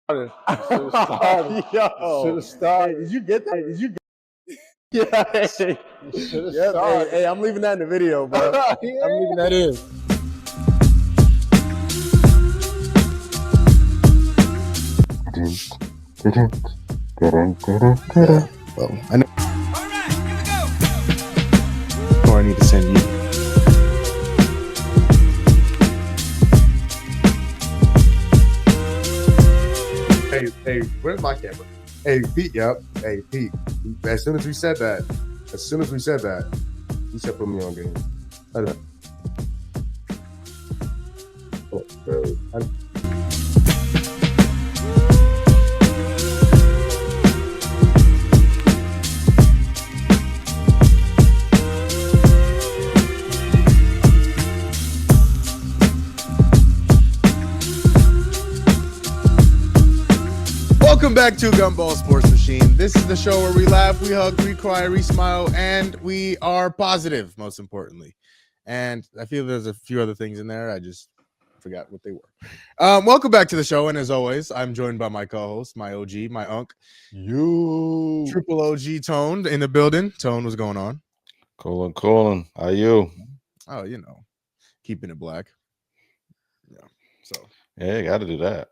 Should have started. Yo, Should have started. Hey, did you get that? Did you? You should have Yeah, started. hey, I'm leaving that in the video, bro. Yeah. I'm leaving that in. Well, I know. All right, here we go. Or I need to send you. Hey, where's my camera? Hey, Pete, yep. Hey, Pete. As soon as we said that, you said put me on game. I don't. Oh, really? Welcome back to Gumball Sports Machine. This is the show where we laugh, we hug, we cry, we smile, and we are positive, most importantly. And I feel there's a few other things in there. I just forgot what they were. Welcome back to the show. And as always, I'm joined by my co-host, my OG, my unk. Triple OG Tone in the building. Tone, what's going on? Colin. How you? Oh, keeping it black. Yeah. So. Yeah, got to do that.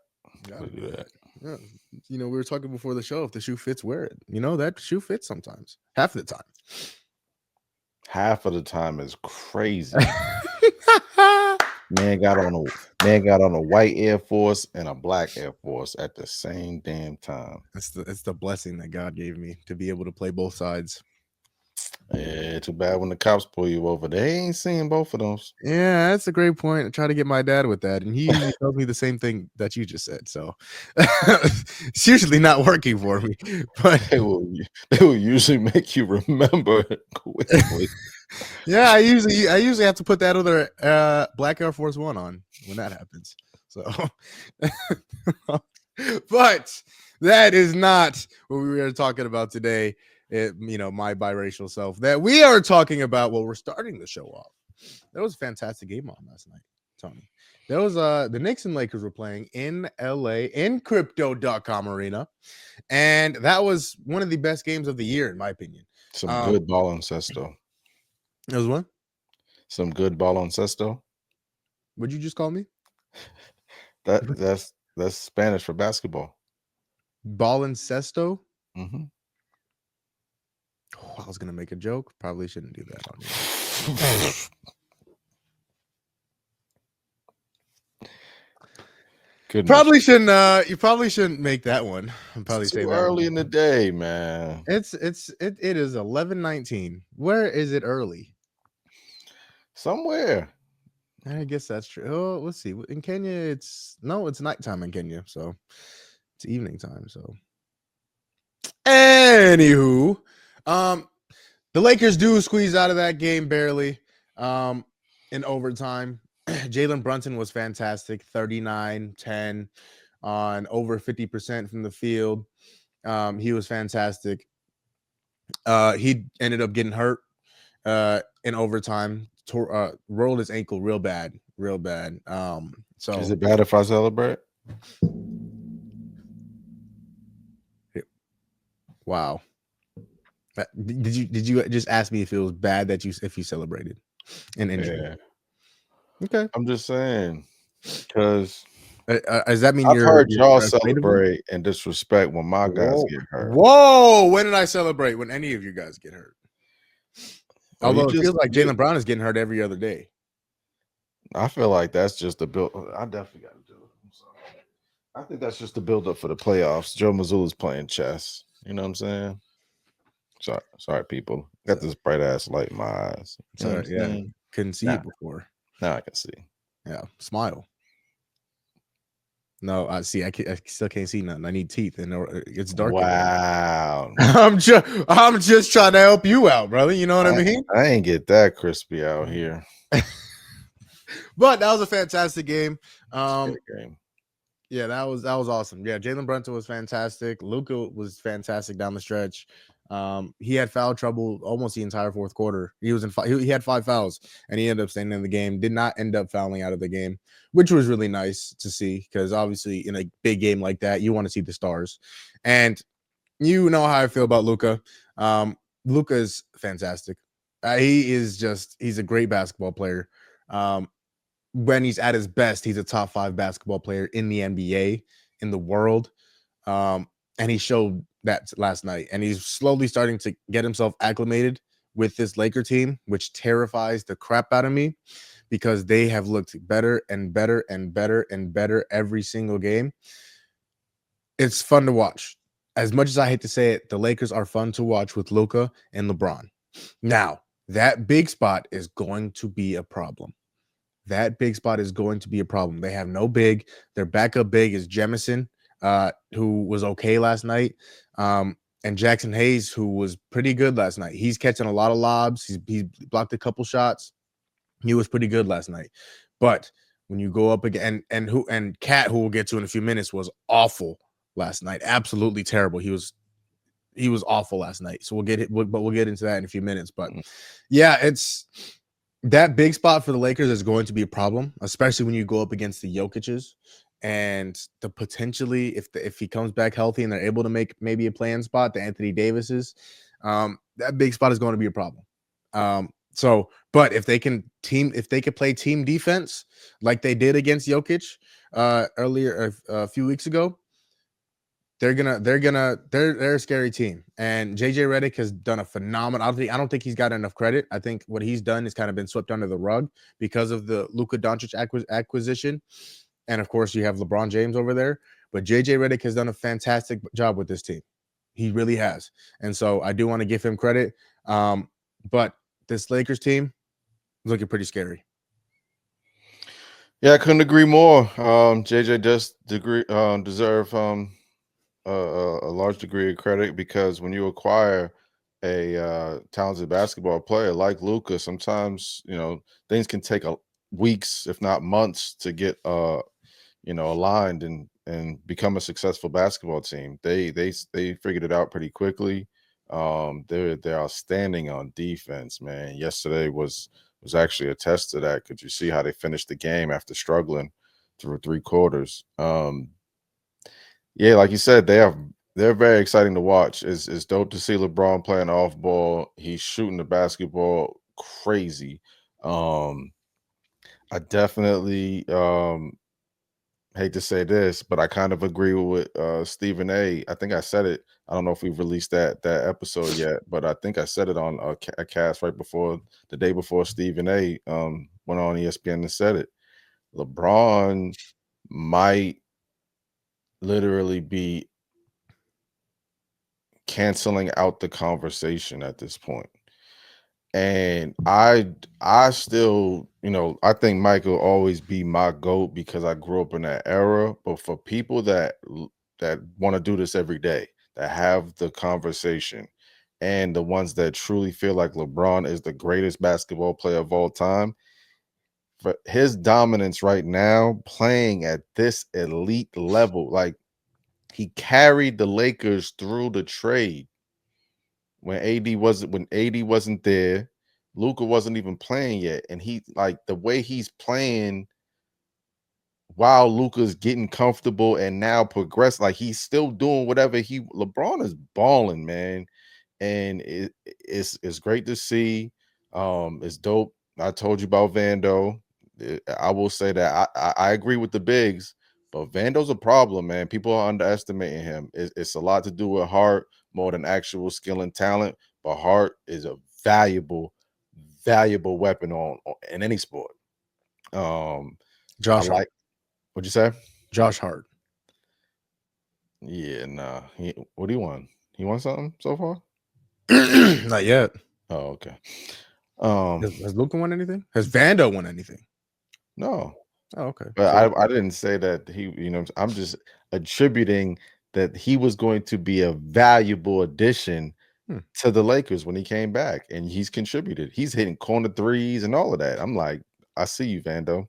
Gotta do that. Yeah. We were talking before the show. If the shoe fits, wear it. That shoe fits sometimes. Half of the time. Half of the time is crazy. Man got on a white Air Force and a black Air Force at the same damn time. It's the blessing that God gave me to be able to play both sides. Yeah, too bad when the cops pull you over. They ain't seeing both of those. Yeah, that's a great point. I try to get my dad with that, and he usually tells me the same thing that you just said. So it's usually not working for me. But they will usually make you remember quickly. Yeah, I usually have to put that other black Air Force One on when that happens. So, but that is not what we were talking about today. My biracial self. That we are talking about. Well, we're starting the show off. That was a fantastic game on last night, Tony. That was the Knicks and Lakers were playing in LA in Crypto.com Arena, and that was one of the best games of the year, in my opinion. Some good ball on Sesto. It was what? Some good ball on Sesto. What'd you just call me? That's Spanish for basketball. Baloncesto? Mm-hmm. Oh, I was gonna make a joke. Probably shouldn't do that on you. Probably shouldn't. You probably shouldn't make that one. I'm probably too early in the day, man. It is 11:19. Where is it early? Somewhere. I guess that's true. Oh, let's see. In Kenya, it's nighttime in Kenya, so it's evening time. So, anywho, the Lakers do squeeze out of that game barely. In overtime, Jalen Brunson was fantastic. 39-10 on over 50% from the field. He was fantastic. He ended up getting hurt in overtime. Rolled his ankle real bad. So is it bad if I celebrate? Wow. Did you just ask me if it was bad if you celebrated an injury? Yeah. Okay. I'm just saying, because does that mean I've heard y'all celebrate and disrespect when my guys get hurt? Whoa! When did I celebrate? When any of you guys get hurt? Although it feels like Jaylen Brown is getting hurt every other day. I feel like that's just the build. I definitely got to do it. I'm sorry. I think that's just the build up for the playoffs. Joe Mazzulla's playing chess. You know what I'm saying? Sorry, people. Got this bright ass light in my eyes. Sorry, yeah. Couldn't see it before. Now I can see. Yeah, smile. No, I see. I still can't see nothing. I need teeth, and it's dark. Wow. I'm just trying to help you out, brother. You know what I mean? I ain't get that crispy out here. But that was a fantastic game. Game. Yeah, that was awesome. Yeah, Jalen Brunson was fantastic. Luka was fantastic down the stretch. He had foul trouble almost the entire fourth quarter. He was in he had 5 fouls, and he ended up staying in the game. Did not end up fouling out of the game, which was really nice to see because obviously in a big game like that, you want to see the stars. And you know how I feel about Luka. Luka is fantastic. He's a great basketball player. When he's at his best, he's a top 5 basketball player in the NBA, in the world. And he showed that last night. And he's slowly starting to get himself acclimated with this Laker team, which terrifies the crap out of me because they have looked better and better and better and better every single game. It's fun to watch. As much as I hate to say it, the Lakers are fun to watch with Luka and LeBron. Now, that big spot is going to be a problem. That big spot is going to be a problem. They have no big. Their backup big is Jemison, who was okay last night, and Jackson Hayes, who was pretty good last night. He's catching a lot of lobs. He blocked a couple shots. He was pretty good last night. But when you go up again, and Cat, who we'll get to in a few minutes, was awful last night. Absolutely terrible. He was awful last night. So we'll get into that in a few minutes. But yeah, it's that big spot for the Lakers is going to be a problem, especially when you go up against the Jokic's and the potentially if he comes back healthy and they're able to make maybe a playing spot, the Anthony Davis's, that big spot is going to be a problem. But if they can play team defense like they did against Jokic earlier a few weeks ago, they're a scary team. And JJ Redick has done a phenomenal. I don't think he's got enough credit. I think what he's done has kind of been swept under the rug because of the Luka Doncic acquisition. And of course, you have LeBron James over there. But JJ Redick has done a fantastic job with this team. He really has. And so I do want to give him credit. But this Lakers team is looking pretty scary. Yeah, I couldn't agree more. JJ does deserve a large degree of credit because when you acquire a talented basketball player like Luka, sometimes things can take weeks, if not months, to get aligned and become a successful basketball team. They figured it out pretty quickly. They're outstanding on defense, man. Yesterday was actually a test to that. Could you see how they finished the game after struggling through 3 quarters? Yeah, like you said, they're very exciting to watch. It's dope to see LeBron playing off ball. He's shooting the basketball crazy. I definitely hate to say this, but I kind of agree with Stephen A. I think I said it. I don't know if we've released that episode yet, but I think I said it on a cast right before the day before Stephen A. Went on ESPN and said it. LeBron might literally be canceling out the conversation at this point. And I still, I think Mike will always be my GOAT because I grew up in that era. But for people that want to do this every day, that have the conversation, and the ones that truly feel like LeBron is the greatest basketball player of all time, for his dominance right now, playing at this elite level, like he carried the Lakers through the trade. When AD wasn't there, Luka wasn't even playing yet, and he like the way he's playing while Luka's getting comfortable and now progress, like he's still doing whatever LeBron is balling, man, and it's great to see. It's dope. I told you about Vando. I will say that I agree with the bigs, but Vando's a problem, man. People are underestimating him. It's a lot to do with heart more than actual skill and talent, but heart is a valuable weapon in any sport. Josh Hart. What'd you say? Josh Hart. Yeah, nah. What do you want? He won something so far? Not yet. Oh, okay. Has Luka won anything? Has Vando won anything? No. Oh, okay. But So, I didn't say that I'm just attributing that he was going to be a valuable addition to the Lakers when he came back, and he's contributed. He's hitting corner threes and all of that. I'm like, I see you, Vando.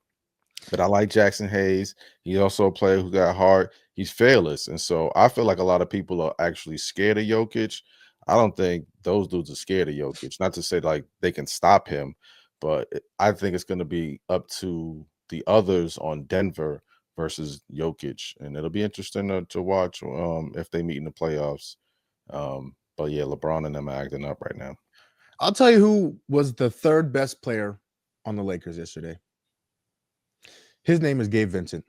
But I like Jackson Hayes. He's also a player who got heart. He's fearless. And so I feel like a lot of people are actually scared of Jokic. I don't think those dudes are scared of Jokic. Not to say like they can stop him, but I think it's going to be up to the others on Denver versus Jokic, and it'll be interesting to watch if they meet in the playoffs. But yeah, LeBron and them are acting up right now. I'll tell you who was the third best player on the Lakers yesterday. His name is Gabe Vincent.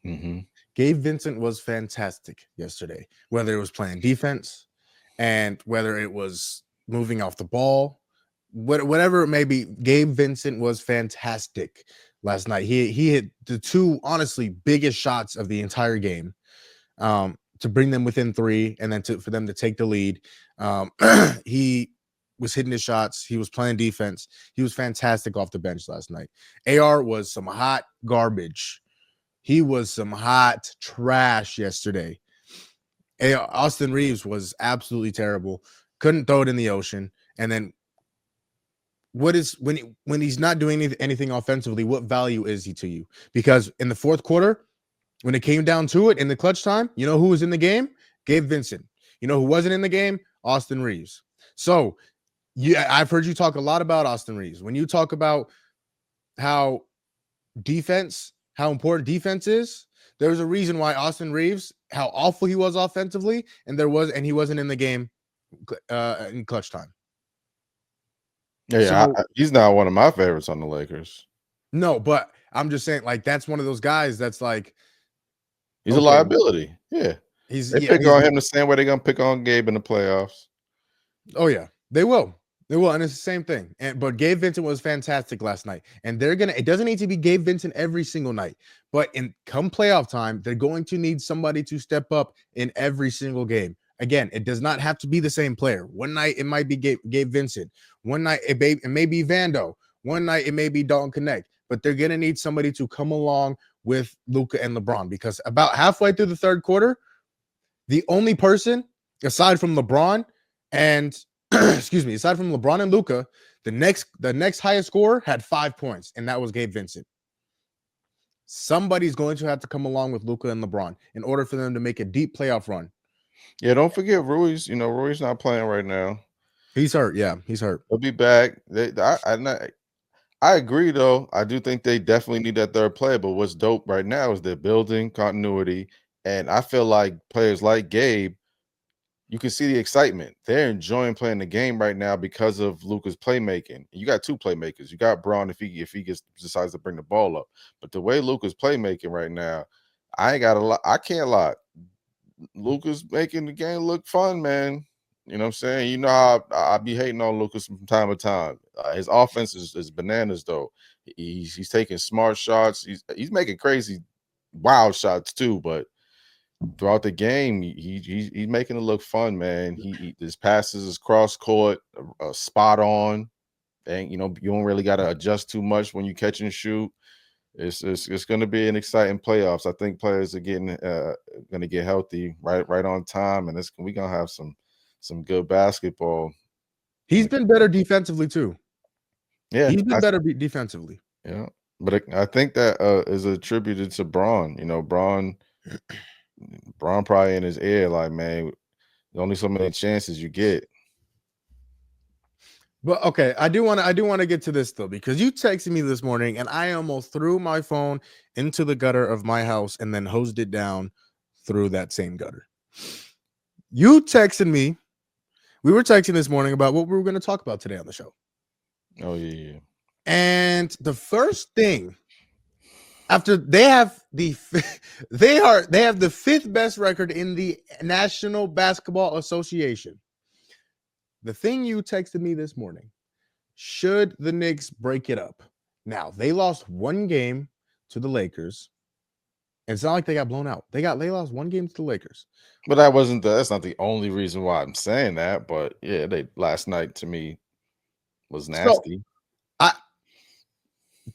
Mm-hmm. Gabe Vincent was fantastic yesterday, whether it was playing defense and whether it was moving off the ball, whatever it may be. Gabe Vincent was fantastic last night. He hit the two honestly biggest shots of the entire game to bring them within 3 and then for them to take the lead. He was hitting his shots. He was playing defense. He was fantastic off the bench last night. AR was some hot garbage. He was some hot trash yesterday. Austin Reeves was absolutely terrible. Couldn't throw it in the ocean. And then what is when he's not doing anything offensively, what value is he to you? Because in the fourth quarter, when it came down to it in the clutch time, you know who was in the game? Gabe Vincent. You know who wasn't in the game? Austin Reeves. So I've heard you talk a lot about Austin Reeves. When you talk about how important defense is, there's a reason why Austin Reeves, how awful he was offensively, and he wasn't in the game in clutch time. Yeah, he's not one of my favorites on the Lakers. No, but I'm just saying, like, that's one of those guys that's like, he's a liability. Yeah, they pick on him the same way they're gonna pick on Gabe in the playoffs. Oh yeah, they will. They will, and it's the same thing. But Gabe Vincent was fantastic last night, and it doesn't need to be Gabe Vincent every single night, but come playoff time, they're going to need somebody to step up in every single game. Again, it does not have to be the same player. One night it might be Gabe Vincent. One night it may be Vando. One night it may be Dalton Connect. But they're going to need somebody to come along with Luka and LeBron, because about halfway through the third quarter, the only person aside from LeBron and aside from LeBron and Luka, the next highest scorer had 5 points, and that was Gabe Vincent. Somebody's going to have to come along with Luka and LeBron in order for them to make a deep playoff run. Yeah, don't forget Ruiz. You know, Ruiz not playing right now. He's hurt. Yeah, he's hurt. He'll be back. I agree, though. I do think they definitely need that third player. But what's dope right now is they're building continuity, and I feel like players like Gabe, you can see the excitement. They're enjoying playing the game right now because of Luka's playmaking. You got 2 playmakers. You got Braun if he decides to bring the ball up. But the way Luka's playmaking right now, I can't lie. Luka's making the game look fun, man. You know what I'm saying? You know how I be hating on Lucas from time to time. His offense is bananas, though. He's taking smart shots. He's making crazy, wild shots too. But throughout the game, he's making it look fun, man. His passes is cross court, spot on, and you don't really got to adjust too much when you catch and shoot. It's going to be an exciting playoffs. I think players are going to get healthy right on time, and we're going to have some good basketball. He's been better defensively too. Yeah, he's been better defensively. Yeah, but I think that is attributed to Braun. You know, Braun probably in his ear, like, man, there's only so many chances you get. But okay, I do want to get to this though, because you texted me this morning and I almost threw my phone into the gutter of my house and then hosed it down through that same gutter. You texted me. We were texting this morning about what we were going to talk about today on the show. Oh yeah. And the first thing, after they have the 5th best record in the National Basketball Association. The thing you texted me this morning, should the Knicks break it up? Now, they lost 1 game to the Lakers. And it's not like they got blown out. They lost 1 game to the Lakers. But that's not the only reason why I'm saying that. But yeah, last night to me was nasty.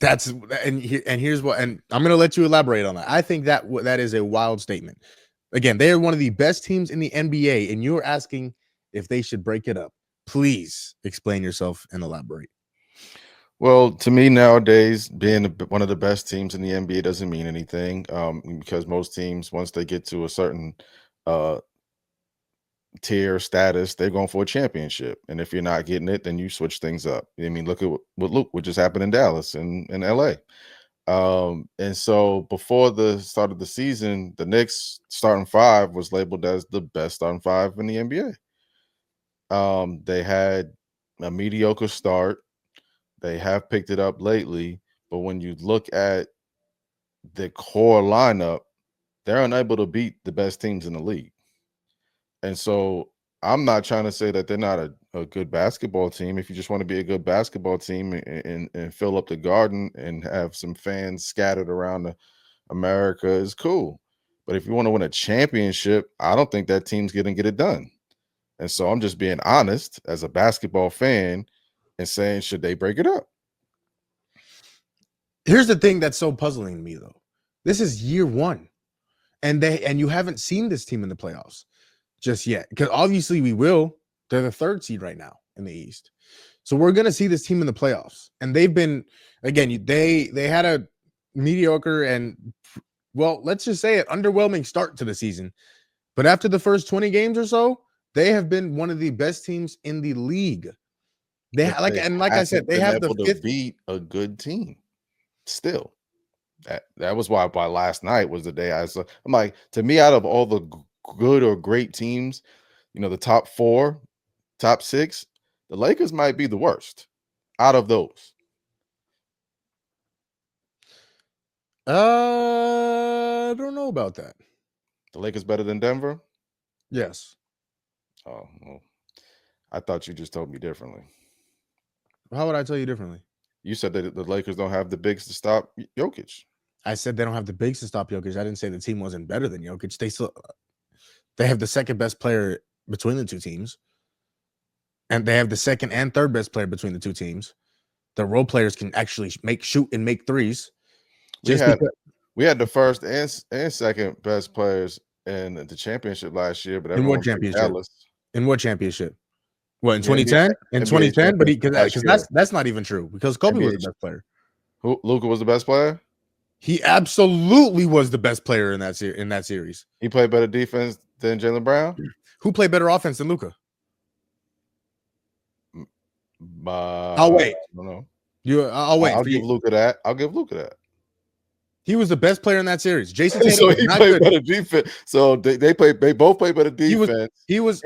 Here's what, and I'm going to let you elaborate on that. I think that is a wild statement. Again, they are one of the best teams in the NBA, and you're asking if they should break it up. Please explain yourself and elaborate. Well, to me nowadays, being one of the best teams in the NBA doesn't mean anything, because most teams, once they get to a certain tier status, they're going for a championship. And if you're not getting it, then you switch things up. I mean, look at what just happened in Dallas and in LA. And so before the start of the season, the Knicks starting five was labeled as the best starting five in the NBA. They had a mediocre start. They have picked it up lately, but when you look at the core lineup, they're unable to beat the best teams in the league. And so I'm not trying to say that they're not a good basketball team. If you just want to be a good basketball team and fill up the Garden and have some fans scattered around America is cool. But if you want to win a championship, I don't think that team's going to get it done. And so I'm just being honest as a basketball fan and saying, should they break it up? Here's the thing that's so puzzling to me, though. This is year one, and you haven't seen this team in the playoffs just yet, because obviously we will. They're the third seed right now in the East, so we're going to see this team in the playoffs. And they've been, again, they had a mediocre and, well, let's just say it, underwhelming start to the season. But after the first 20 games or so, they have been one of the best teams in the league. Like I said, they have the fifth. Beat a good team. Still, that was why by last night was the day I'm like, to me, out of all the good or great teams, the top four, top six, the Lakers might be the worst out of those. I don't know about that. The Lakers better than Denver? Yes. Oh, well, I thought you just told me differently. How would I tell you differently? You said that the Lakers don't have the bigs to stop Jokic. I said they don't have the bigs to stop Jokic. I didn't say the team wasn't better than Jokic. They have the second best player between the two teams, and they have the second and third best player between the two teams. The role players can actually shoot and make threes. We had the first and second best players in the championship last year, but in what championship? In what championship? What, in 2010? In 2010, but because that's not even true, because Kobe was the best player. Who? Luka was the best player? He absolutely was the best player in that series. He played better defense than Jaylen Brown? Who played better offense than Luka? I'll wait. I don't know. I'll wait. I'll give Luka that. He was the best player in that series. Jason Tatum so he played better defense. So they both played better defense. He was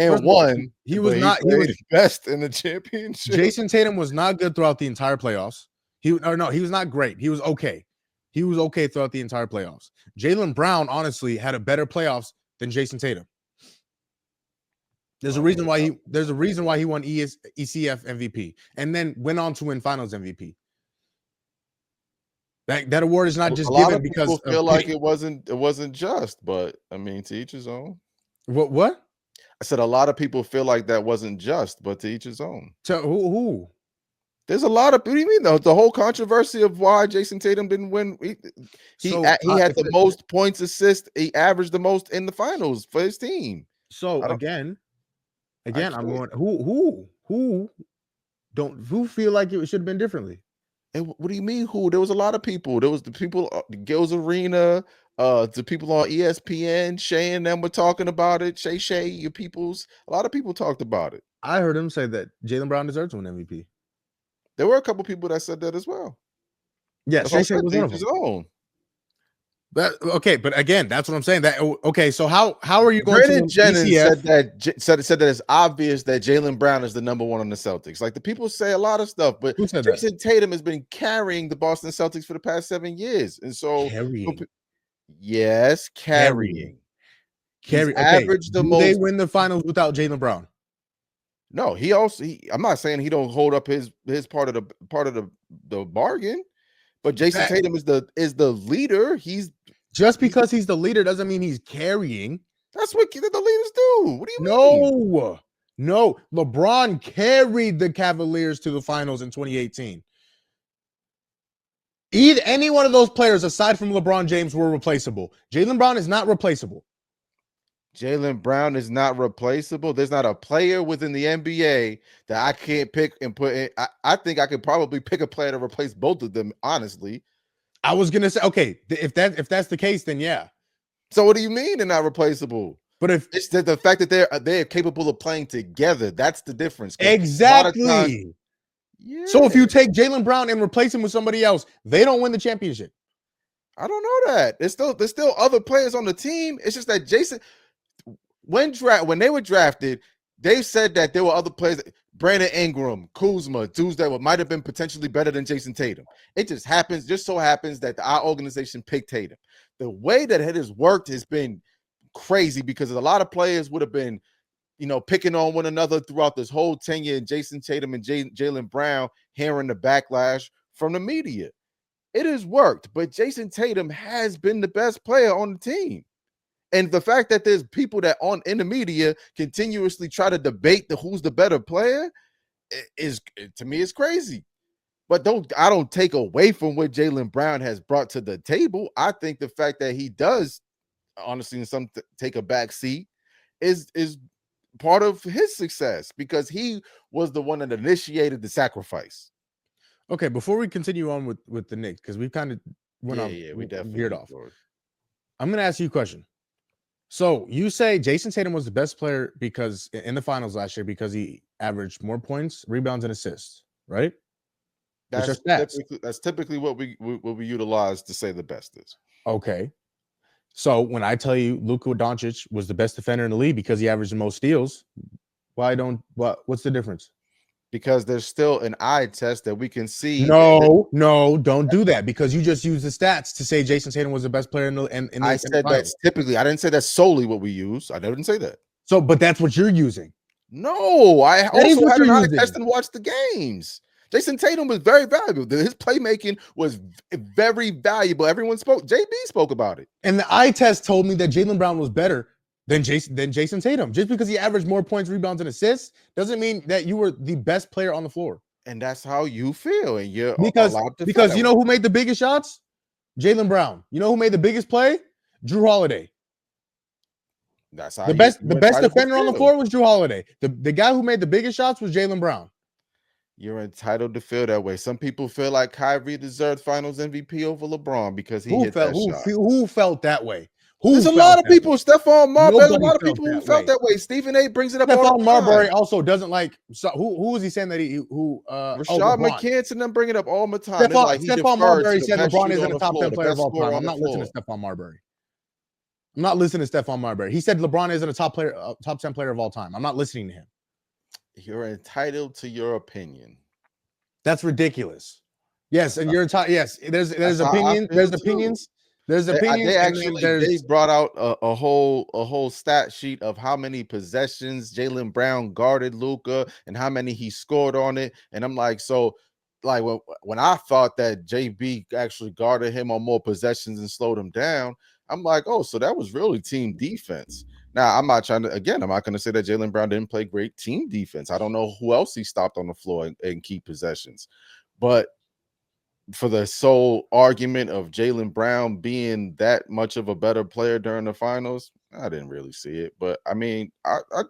best in the championship. Jason Tatum was not good throughout the entire playoffs. He was not great. He was okay. He was okay throughout the entire playoffs. Jaylen Brown, honestly, had a better playoffs than Jason Tatum. There's a reason why he won ECF MVP and then went on to win Finals MVP. That award is not just given because people feel like it wasn't just, but I mean, to each his own. What? I said a lot of people feel like that wasn't just, but to each his own. To who? There's a lot of. What do you mean? The whole controversy of why Jason Tatum didn't win. He had the most points, assists. He averaged the most in the finals for his team. So again, I'm going. Who feel like it should have been differently? And what do you mean? Who? There was a lot of people. There was the people, Gil's Arena, the people on ESPN. Shay and them were talking about it. Shay, your peoples. A lot of people talked about it. I heard him say that Jaylen Brown deserves to win MVP. There were a couple people that said that as well. Yeah, Shay was one of them. Okay, but again, that's what I'm saying. So how are you going Brandon Jennings said that it's obvious that Jaylen Brown is the number one on the Celtics. Like, the people say a lot of stuff, but Jason Tatum has been carrying the Boston Celtics for the past 7 years, and so carrying. Averaged the most. They win the finals without Jaylen Brown. No, I'm not saying he don't hold up his part of the bargain. But Jason Tatum is the leader. Just because he's the leader doesn't mean he's carrying. That's what the leaders do. What do you mean? No. LeBron carried the Cavaliers to the finals in 2018. Any one of those players aside from LeBron James were replaceable. Jaylen Brown is not replaceable. Jaylen Brown is not replaceable. There's not a player within the NBA that I can't pick and put in. I think I could probably pick a player to replace both of them, honestly. I was gonna say, okay, if that's the case, then yeah. So what do you mean they're not replaceable? But if It's the fact that they're capable of playing together. That's the difference. 'Cause a lot of exactly. times- So if Yeah. you take Jaylen Brown and replace him with somebody else, they don't win the championship. I don't know that. There's still other players on the team. It's just that Jason, when they were drafted, they said that there were other players, Brandon Ingram, Kuzma, dudes that might have been potentially better than Jason Tatum. It just so happens that our organization picked Tatum. The way that it has worked has been crazy because a lot of players would have been, picking on one another throughout this whole tenure, and Jason Tatum and Jaylen Brown hearing the backlash from the media. It has worked, but Jason Tatum has been the best player on the team. And the fact that there's people that in the media continuously try to debate who's the better player is, to me, is crazy. But I don't take away from what Jaylen Brown has brought to the table. I think the fact that he does, honestly, in some take a back seat is part of his success because he was the one that initiated the sacrifice. Okay, before we continue on with the Knicks, because we've kind of We definitely veered off. I'm going to ask you a question. So you say Jason Tatum was the best player because in the finals last year because he averaged more points, rebounds, and assists, right? That's typically what we utilize to say the best is. Okay. So when I tell you Luka Doncic was the best defender in the league because he averaged the most steals, what's the difference? Because there's still an eye test that we can see. No, don't do that because you just use the stats to say Jason Tatum was the best player in the I said that's typically. I didn't say that's solely what we use. I didn't say that. So, but that's what you're using. No, I also had an eye using. test and watched the games. Jason Tatum was very valuable. His playmaking was very valuable. Everyone spoke. JB spoke about it. And the eye test told me that Jaylen Brown was better than Jason Tatum. Just because he averaged more points, rebounds, and assists doesn't mean that you were the best player on the floor. And that's how you feel. And you're because you know who made the biggest shots? Jaylen Brown. You know who made the biggest play? Drew Holiday. That's how the best defender on the floor was Drew Holiday. The guy who made the biggest shots was Jaylen Brown. You're entitled to feel that way. Some people feel like Kyrie deserved Finals MVP over LeBron because he hit that shot. Who felt that way? There's a lot of people. Stephon Marbury. There's a lot of people who felt that way. Stephen A. brings it up. Stephon Marbury also doesn't like. So who was he saying that Rashad McCants and them bring it up all the time. Stephon Marbury said LeBron isn't a top 10 player of all time. I'm not listening to Stephon Marbury. I'm not listening to Stephon Marbury. He said LeBron isn't a top 10 player of all time. I'm not listening to him. You're entitled to your opinion. That's ridiculous. Yes, and you're entitled. Yes, there's opinions. There's opinions. There's opinions. They brought out a whole stat sheet of how many possessions Jaylen Brown guarded Luka and how many he scored on it. And I'm like, so like when I thought that JB actually guarded him on more possessions and slowed him down, I'm like, oh, so that was really team defense. Now, I'm not going to say that Jaylen Brown didn't play great team defense. I don't know who else he stopped on the floor and key possessions. But for the sole argument of Jaylen Brown being that much of a better player during the finals, I didn't really see it. But, I mean,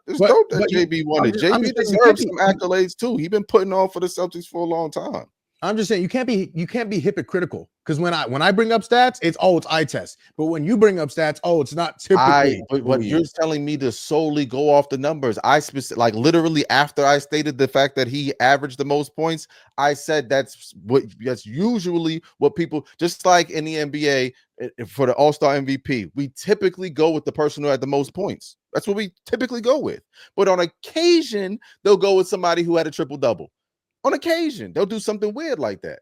it's dope that JB won it. JB deserves some accolades, too. He's been putting on for the Celtics for a long time. I'm just saying you can't be hypocritical because when I bring up stats, it's eye test. But when you bring up stats, it's not typically. But what you're telling me to solely go off the numbers. Literally after I stated the fact that he averaged the most points, I said that's usually what people, just like in the NBA for the All-Star MVP, we typically go with the person who had the most points. That's what we typically go with. But on occasion, they'll go with somebody who had a triple-double. On occasion, they'll do something weird like that.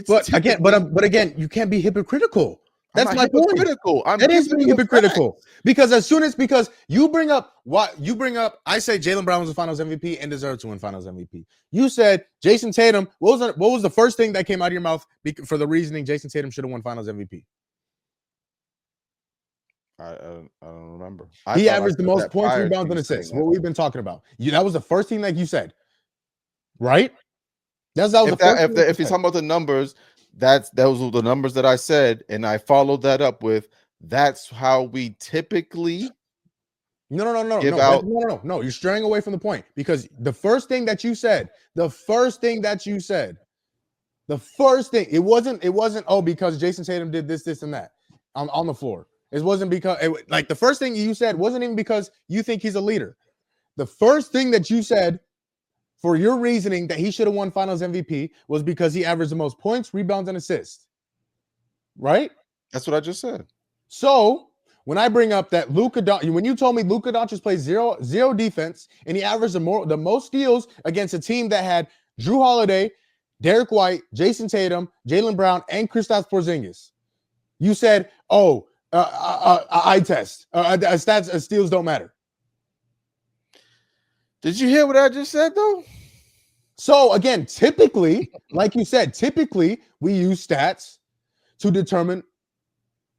But again, you can't be hypocritical. That's my point. That is being hypocritical because you bring up, I say Jaylen Brown was the Finals MVP and deserved to win Finals MVP. You said Jason Tatum. What was the first thing that came out of your mouth for the reasoning Jason Tatum should have won Finals MVP? I don't remember. He averaged the most points, rebounds, and assists. What we've been talking about. That was the first thing that you said, right? If he's talking about the numbers, those were the numbers that I said, and I followed that up with that's how we typically. No. You're straying away from the point because the first thing you said, it wasn't because Jason Tatum did this, and that on the floor. It wasn't because like the first thing you said wasn't even because you think he's a leader. The first thing that you said for your reasoning that he should have won Finals MVP was because he averaged the most points, rebounds, and assists. Right? That's what I just said. So when I bring up that when you told me Luka Doncic plays zero defense and he averaged the most steals against a team that had Drew Holiday, Derek White, Jason Tatum, Jaylen Brown, and Kristaps Porzingis, you said, "Oh, eye test, stats, steals don't matter." Did you hear what I just said though? So again, typically, like you said, we use stats to determine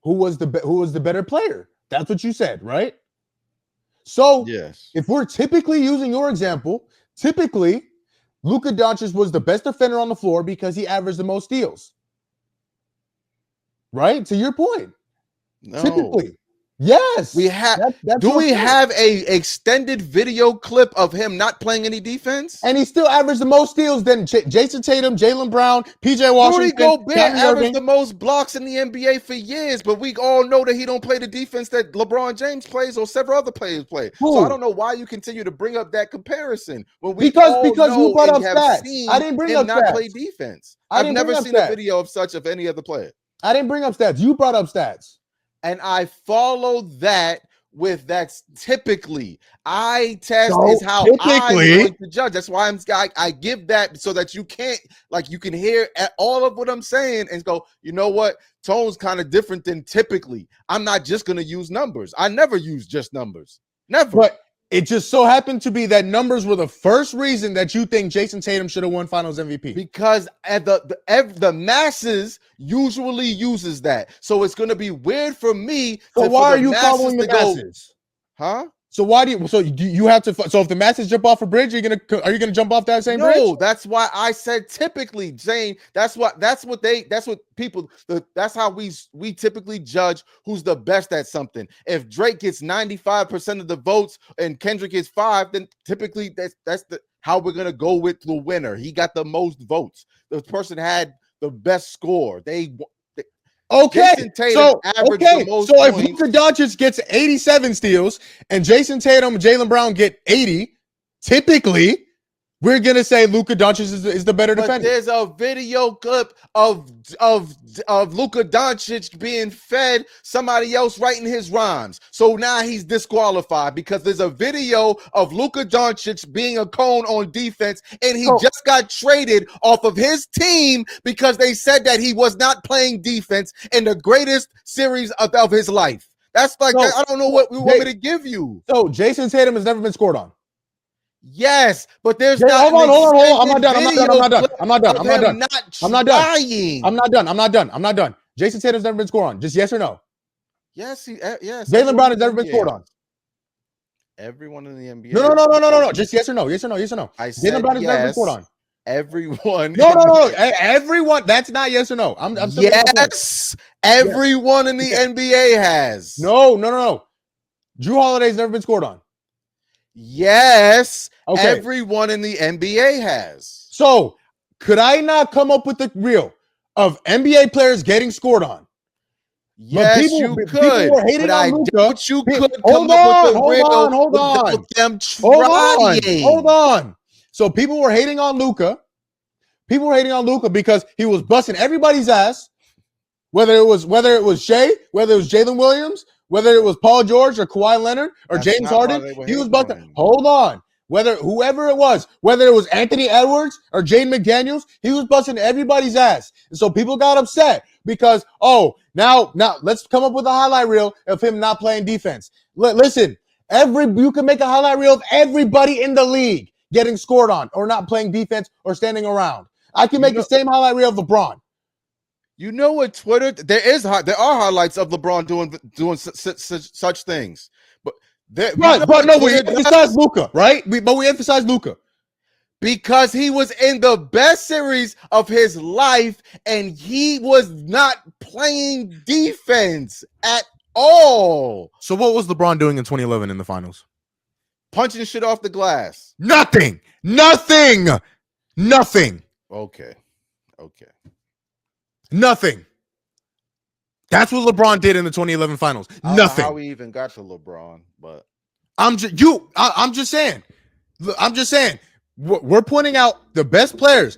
who was the better player. That's what you said, right? So Yes. if we're typically using your example, typically Luka Doncic was the best defender on the floor because he averaged the most steals. Right? To your point. No. Typically. Yes. We have. That's Do your we point. have a extended video clip of him not playing any defense? And he still averaged the most steals than Jason Tatum, Jaylen Brown, PJ Washington, Rudy Gobert Kyrie averaged Irving. the most blocks in the NBA for years, but we all know that he don't play the defense that LeBron James plays or several other players play. Who? So I don't know why you continue to bring up that comparison when we Because all you know brought and up have stats. seen I didn't bring him up not stats. play defense. I I've didn't never bring up seen stats. a video of such of any other player. I didn't bring up stats. You brought up stats. And I follow that with that's typically eye test So, is how I'm typically- going to judge. That's why I give that so that you can't you can hear all of what I'm saying and go, you know what? Tone's kind of different than typically. I'm not just going to use numbers. I never use just numbers. Never. But it just so happened to be that numbers were the first reason that you think Jason Tatum should have won Finals MVP. Because the masses usually uses that. So it's going to be weird for me. So why are you following the go, masses? huh? So why do you? So you have to. So if the masses jump off a bridge, are you gonna jump off that same bridge? No, that's why I said typically, Jane. That's how we typically judge who's the best at something. If Drake gets 95% of the votes and Kendrick gets 5, then typically that's how we're gonna go with the winner. He got the most votes. The person had the best score. Okay, Jason Tatum averaged the most so if points. Luka Doncic gets 87 steals and Jason Tatum and Jaylen Brown get 80, typically we're gonna say Luka Doncic is the better But defender. there's a video clip of Luka Doncic being fed somebody else writing his rhymes. So now he's disqualified because there's a video of Luka Doncic being a cone on defense, and he just got traded off of his team because they said that he was not playing defense in the greatest series of his life. That's I don't know what we want me to give you. So Jason Tatum has never been scored on. Yes, but there's Hold not. on. I'm not done. Jason Tatum's never been scored on. Just yes or no? Yes, yes. Jaylen Brown has never been scored on. Everyone in the NBA. No. Just yes or no. Yes or no. Yes or no. Jaylen Brown has never been scored on. Everyone. No. Everyone. That's not yes or no. I'm yes. Everyone in the NBA has. No. Drew Holiday's never been scored on. Yes. Okay. Everyone in the NBA has. So could I not come up with the reel of NBA players getting scored on? Yes, you could. But I doubt you could come up with the reel without them trying. Hold on. So people were hating on Luka. People were hating on Luka because he was busting everybody's ass. Whether it was Shea, whether it was Jalen Williams, whether it was Paul George or Kawhi Leonard or James Harden, he was busting. Hold on. Whoever it was, whether it was Anthony Edwards or Jaden McDaniels, he was busting everybody's ass. And so people got upset because, now let's come up with a highlight reel of him not playing defense. Listen, you can make a highlight reel of everybody in the league getting scored on or not playing defense or standing around. I can make the same highlight reel of LeBron. You know what, Twitter? There are highlights of LeBron doing such things, but we emphasize Luka, right? But we emphasize Luka because he was in the best series of his life, and he was not playing defense at all. So what was LeBron doing in 2011 in the finals? Punching shit off the glass. Nothing. Okay. Nothing. That's what LeBron did in the 2011 finals. I don't know how Nothing. we even got to LeBron, but I'm just saying. I'm just saying. We're pointing out the best players.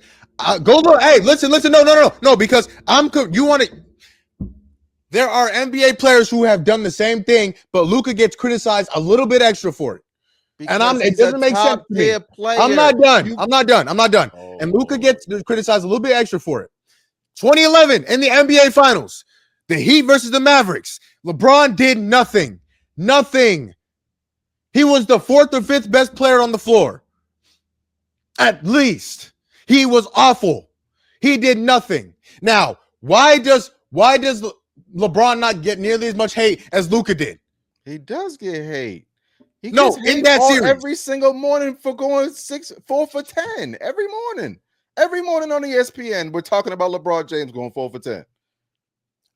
Go look. Hey, listen. No. Because you want to. There are NBA players who have done the same thing, but Luka gets criticized a little bit extra for it. because It he's a doesn't make sense to me. top-tier player. I'm not done. You- I'm not done. Oh, And Luka gets criticized a little bit extra for it. 2011 in the NBA Finals, the Heat versus the Mavericks. LeBron did nothing. Nothing. He was the 4th or 5th best player on the floor. At least. He was awful. He did nothing. Now, why does LeBron not get nearly as much hate as Luka did? He does get hate. He No, gets in hate that series. every single morning for going 4 for 10. Every morning. Every morning on ESPN, we're talking about LeBron James going 4 for 10.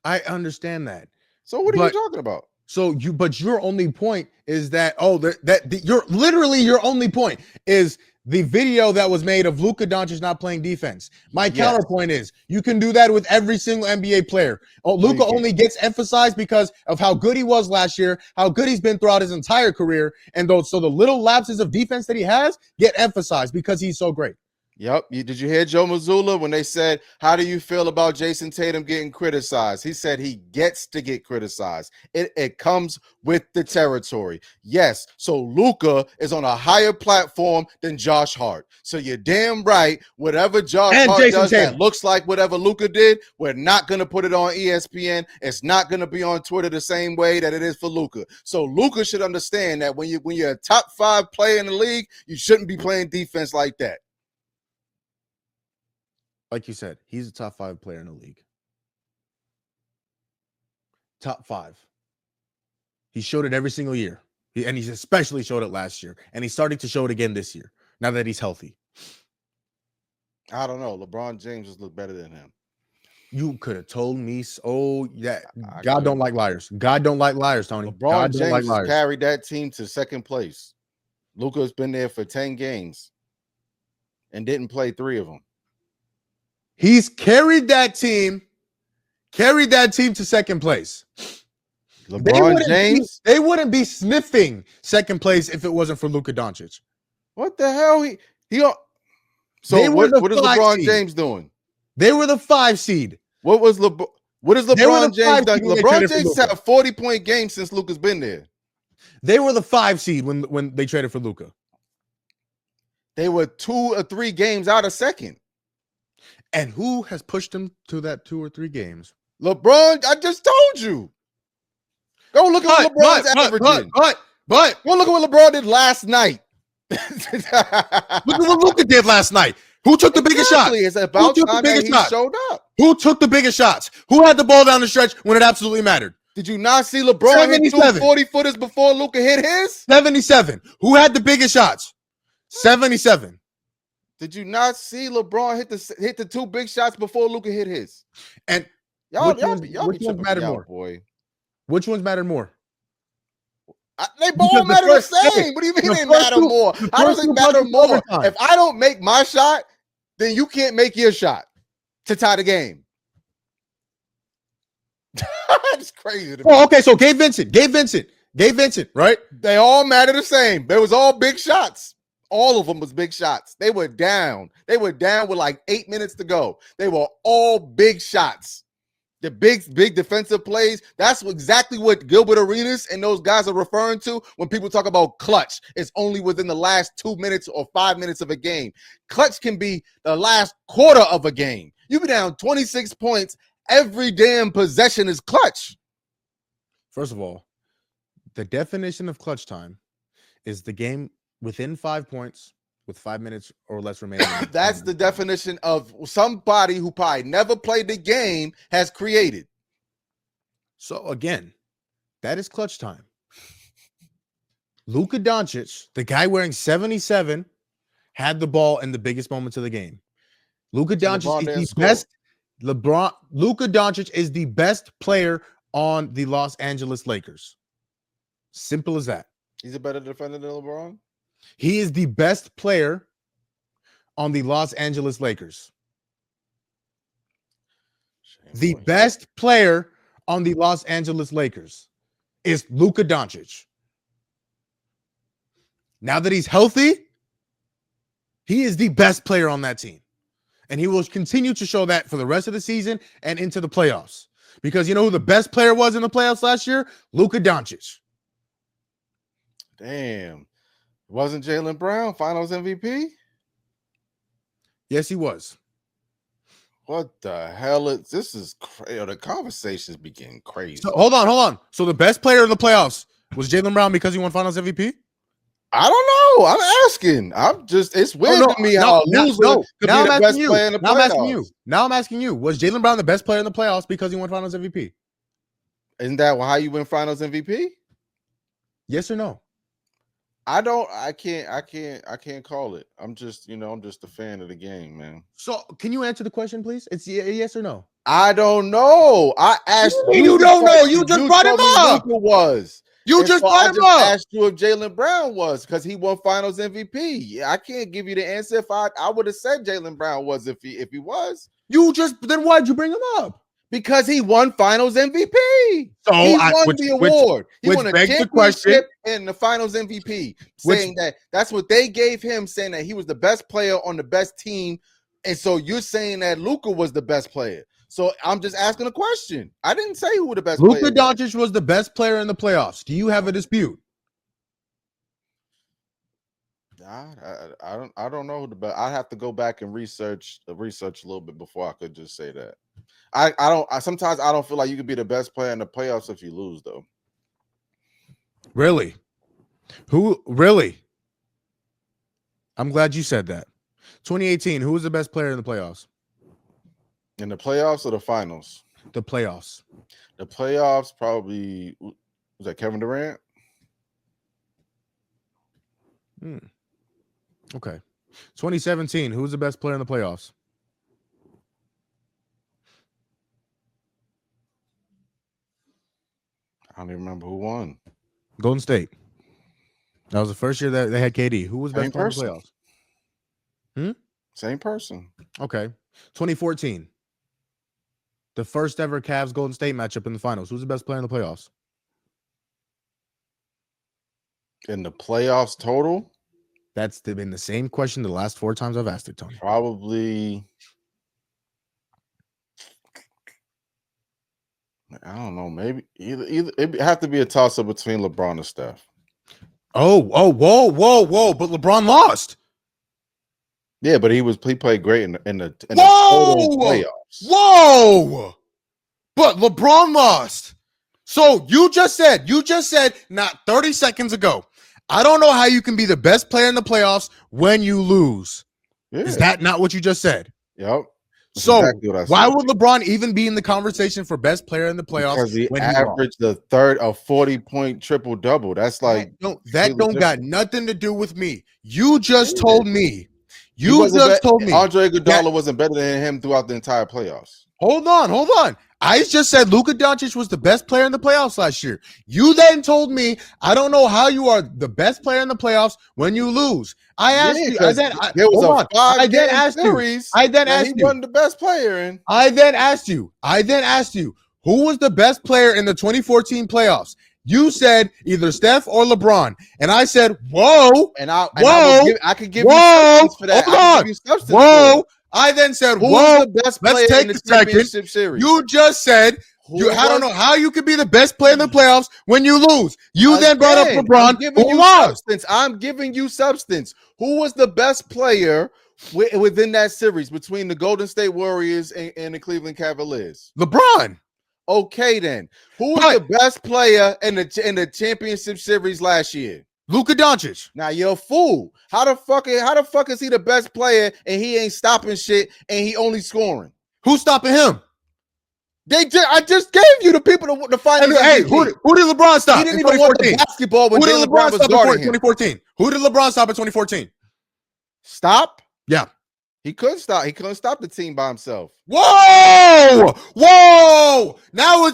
I understand that. So what are But- you talking about? But your only point is that your only point is the video that was made of Luka Doncic not playing defense. My Yes. counterpoint is you can do that with every single NBA player. Luka you can't. only gets emphasized because of how good he was last year, how good he's been throughout his entire career, and so the little lapses of defense that he has get emphasized because he's so great. Yep. Did you hear Joe Mazzulla when they said, how do you feel about Jason Tatum getting criticized? He said he gets to get criticized. It comes with the territory. Yes. So Luka is on a higher platform than Josh Hart. So you're damn right. Whatever Josh And Hart Jason does Tatum. that looks like whatever Luka did, we're not going to put it on ESPN. It's not going to be on Twitter the same way that it is for Luka. So Luka should understand that when you're a top 5 player in the league, you shouldn't be playing defense like that. Like you said, he's a top 5 player in the league. Top 5. He showed it every single year. And he's especially showed it last year. And he's starting to show it again this year, now that he's healthy. I don't know. LeBron James just looked better than him. You could have told me. Oh, yeah. I God could've. don't like liars. God don't like liars, Tony. LeBron God don't like James has liars. carried that team to second place. Luka's been there for 10 games and didn't play 3 of them. He's carried that team to second place. LeBron James? They wouldn't be sniffing second place if it wasn't for Luka Doncic. What the hell? So They were what the is 5 LeBron seed. James doing? They were the 5 seed. What has They were the LeBron James 5 done? seed when they LeBron traded for James Luka. had a 40-point game since Luka's been there. They were the 5 seed when they traded for Luka. They were 2 or 3 games out of second. And who has pushed them to that 2 or 3 games? LeBron, I just told you. Go look at what LeBron's averaging. But Go look at what LeBron did last night. look at what Luka did last night. Who took the biggest shot? Exactly. It's about took the time that biggest he shot? showed up. Who took the biggest shots? Who had the ball down the stretch when it absolutely mattered? Did you not see LeBron hit 2 77. 40-footers before Luka hit his? 77. Who had the biggest shots? 77. Did you not see LeBron hit the 2 big shots before Luka hit his? And Y'all which be ones tripping mattered me out, more? boy. Which ones mattered more? They both Because the matter the first- same. What do you mean the they first matter two- more? the How does first it two matter buckets more? overtime. If I don't make my shot, then you can't make your shot to tie the game. It's crazy to me. Oh, okay. So Gabe Vincent, right? They all matter the same. They was all big shots. All of them was big shots. They were down. They were down with like 8 minutes to go. They were all big shots. The big defensive plays. That's exactly what Gilbert Arenas and those guys are referring to when people talk about clutch. It's only within the last 2 minutes or 5 minutes of a game. Clutch can be the last quarter of a game. You be down 26 points. Every damn possession is clutch. First of all, the definition of clutch time is the game within 5 points with 5 minutes or less remaining. That's the definition of somebody who probably never played the game has created. So again, that is clutch time. Luka Doncic, the guy wearing 77, had the ball in the biggest moments of the game. Luka Doncic is the best. Luka Doncic is the best player on the Los Angeles Lakers. Simple as that. He's a better defender than LeBron. He is the best player on the Los Angeles Lakers. The best player on the Los Angeles Lakers is Luka Doncic. Now that he's healthy, he is the best player on that team. And he will continue to show that for the rest of the season and into the playoffs. Because you know who the best player was in the playoffs last year? Luka Doncic. Damn. Wasn't Jaylen Brown Finals MVP? Yes, he was. What the hell? This is crazy. The conversations be getting crazy. So, hold on. So the best player in the playoffs was Jaylen Brown because he won Finals MVP? I don't know. I'm asking. It's weird to me how a loser could be the best player in the playoffs. Now I'm asking you. Was Jaylen Brown the best player in the playoffs because he won Finals MVP? Isn't that how you win Finals MVP? Yes or no? I can't call it. I'm just a fan of the game, man. So can you answer the question, please? It's yes or no. I don't know. I asked you. Don't know. You just brought him up. Luka was. You just brought him up. I asked you if Jaylen Brown was because he won Finals MVP. Yeah, I can't give you the answer. If I would have said Jaylen Brown was if he was. Then why'd you bring him up? Because he won Finals MVP. So he won the award. He won a championship and the Finals MVP, saying that's what they gave him, saying that he was the best player on the best team. And so you're saying that Luka was the best player. So I'm just asking a question. I didn't say who the best player was. Luka Doncic was the best player in the playoffs. Do you have a dispute? I don't know who the best. I'd have to go back and research a little bit before I could just say that. Sometimes I don't feel like you could be the best player in the playoffs if you lose, though. Really? Really? I'm glad you said that. 2018, who was the best player in the playoffs? In the playoffs or the finals? The playoffs. The playoffs probably was that Kevin Durant? Okay. 2017, who was the best player in the playoffs? I don't even remember who won. Golden State. That was the first year that they had KD. Who was the best player in the playoffs? Same person. Okay. 2014. The first ever Cavs Golden State matchup in the finals. Who's the best player in the playoffs? In the playoffs total? That's been the same question the last 4 times I've asked it, Tony. Probably. I don't know. Maybe either it'd have to be a toss up between LeBron and Steph. Whoa. But LeBron lost. Yeah, but he played great in the total playoffs. Whoa! But LeBron lost. So you just said not 30 seconds ago, I don't know how you can be the best player in the playoffs when you lose. Yeah. Is that not what you just said? Yep. That's so exactly why would LeBron even be in the conversation for best player in the playoffs? Because he averaged a 40-point triple double. That's like that don't got nothing to do with me. You just told me. You just told me Andre Iguodala wasn't better than him throughout the entire playoffs. Hold on. I just said Luka Doncic was the best player in the playoffs last year. You then told me, I don't know how you are the best player in the playoffs when you lose. I asked you. I then asked you. I then asked you. He wasn't the best player in. I then asked you, who was the best player in the 2014 playoffs? You said either Steph or LeBron. And I said, whoa. I could give you substance for that. Hold on. I then said, who was the best player in the championship series? You just said, I don't know how you could be the best player in the playoffs when you lose. You then brought up LeBron. Who was? I'm giving you substance. Who was the best player within that series between the Golden State Warriors and the Cleveland Cavaliers? LeBron. Okay, then. Who was the best player in the championship series last year? Luka Doncic. Now you're a fool. How the fuck is he the best player and he ain't stopping shit and he only scoring? Who's stopping him? I just gave you the people to find. Hey, who did LeBron stop? He didn't even want the basketball when Jaylen Brown was guarding him. 2014. Who did LeBron stop in 2014? Stop? Yeah. He couldn't stop. He couldn't stop the team by himself. Whoa! Now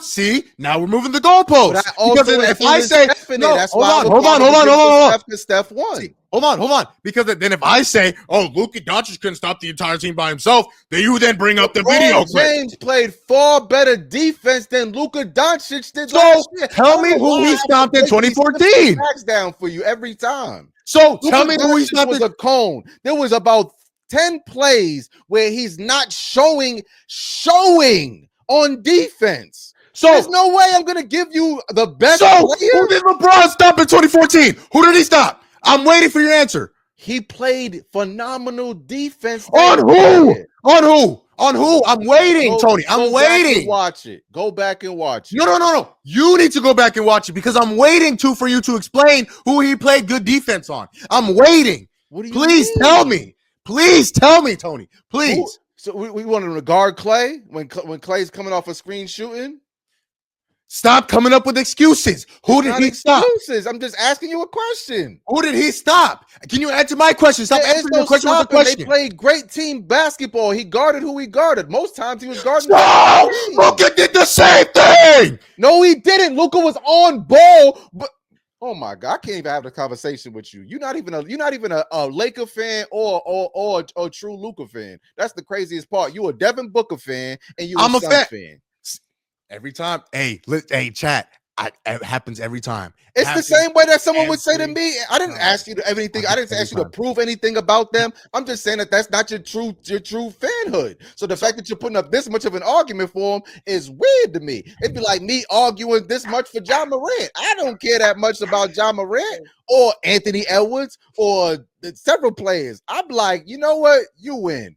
now we're moving the goalposts. But I also Because if I say no, that's hold why on, hold on. Steph, because Steph won. See, hold on. Because then if I say, oh, Luka Doncic couldn't stop the entire team by himself, then you then bring up the video clip. James played far better defense than Luka Doncic did. So tell me who he stopped in 2014. Backs down for you every time. So tell me who he Doncic stopped. Was a cone. There was about 10 plays where he's not showing on defense. So there's no way I'm gonna give you the best player. Who did LeBron stop in 2014? Who did he stop? I'm waiting for your answer. He played phenomenal defense. On who? I'm waiting, Tony. I'm waiting. Go back and watch it. No. You need to go back and watch it because I'm waiting for you to explain who he played good defense on. I'm waiting. What do you Please mean? tell me. Please tell me, Tony. Please. So we want him to guard Clay when Clay's coming off a screen shooting? Stop coming up with excuses. Who did he stop? Excuses. I'm just asking you a question. Who did he stop? Can you answer my question? Stop answering the question with a question. They played great team basketball. He guarded who he guarded. Most times he was guarding. No! Luka did the same thing. No, he didn't. Luka was on ball, but oh my God, I can't even have a conversation with you. You're not even a Laker fan or a true Luka fan. That's the craziest part. You a Devin Booker fan and I'm a Suns fan. Every time. Hey, chat. It happens every time. It's the same way that someone would say to me, I didn't ask you to anything. I didn't ask you to prove anything about them. I'm just saying that's not your true fanhood. So the fact that you're putting up this much of an argument for him is weird to me. It'd be like me arguing this much for John Morant. I don't care that much about John Morant or Anthony Edwards or several players. I'm like, you know what? You win.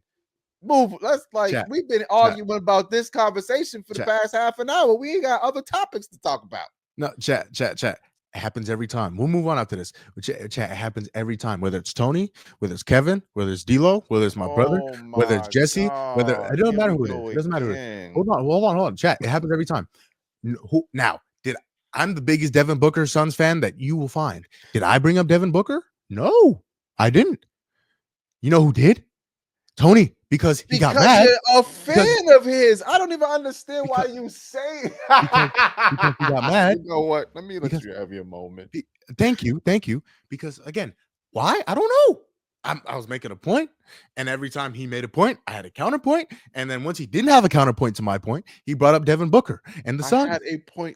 Move. Let's we've been arguing about this conversation for the past half an hour. We ain't got other topics to talk about. No, chat. It happens every time. We'll move on after this. Chat, it happens every time. Whether it's Tony, whether it's Kevin, whether it's D'Lo, whether it's my brother, whether it's Jesse, it doesn't matter who it is. It doesn't matter who it is. Hold on. Chat. It happens every time. I'm the biggest Devin Booker Suns fan that you will find. Did I bring up Devin Booker? No, I didn't. You know who did? Tony. Because he got mad. You're a fan of his. I don't even understand why you say because he got mad. You know what? Let me let you have your moment. Thank you. Because again, why? I don't know. I was making a point, and every time he made a point, I had a counterpoint. And then once he didn't have a counterpoint to my point, he brought up Devin Booker and the Suns. I had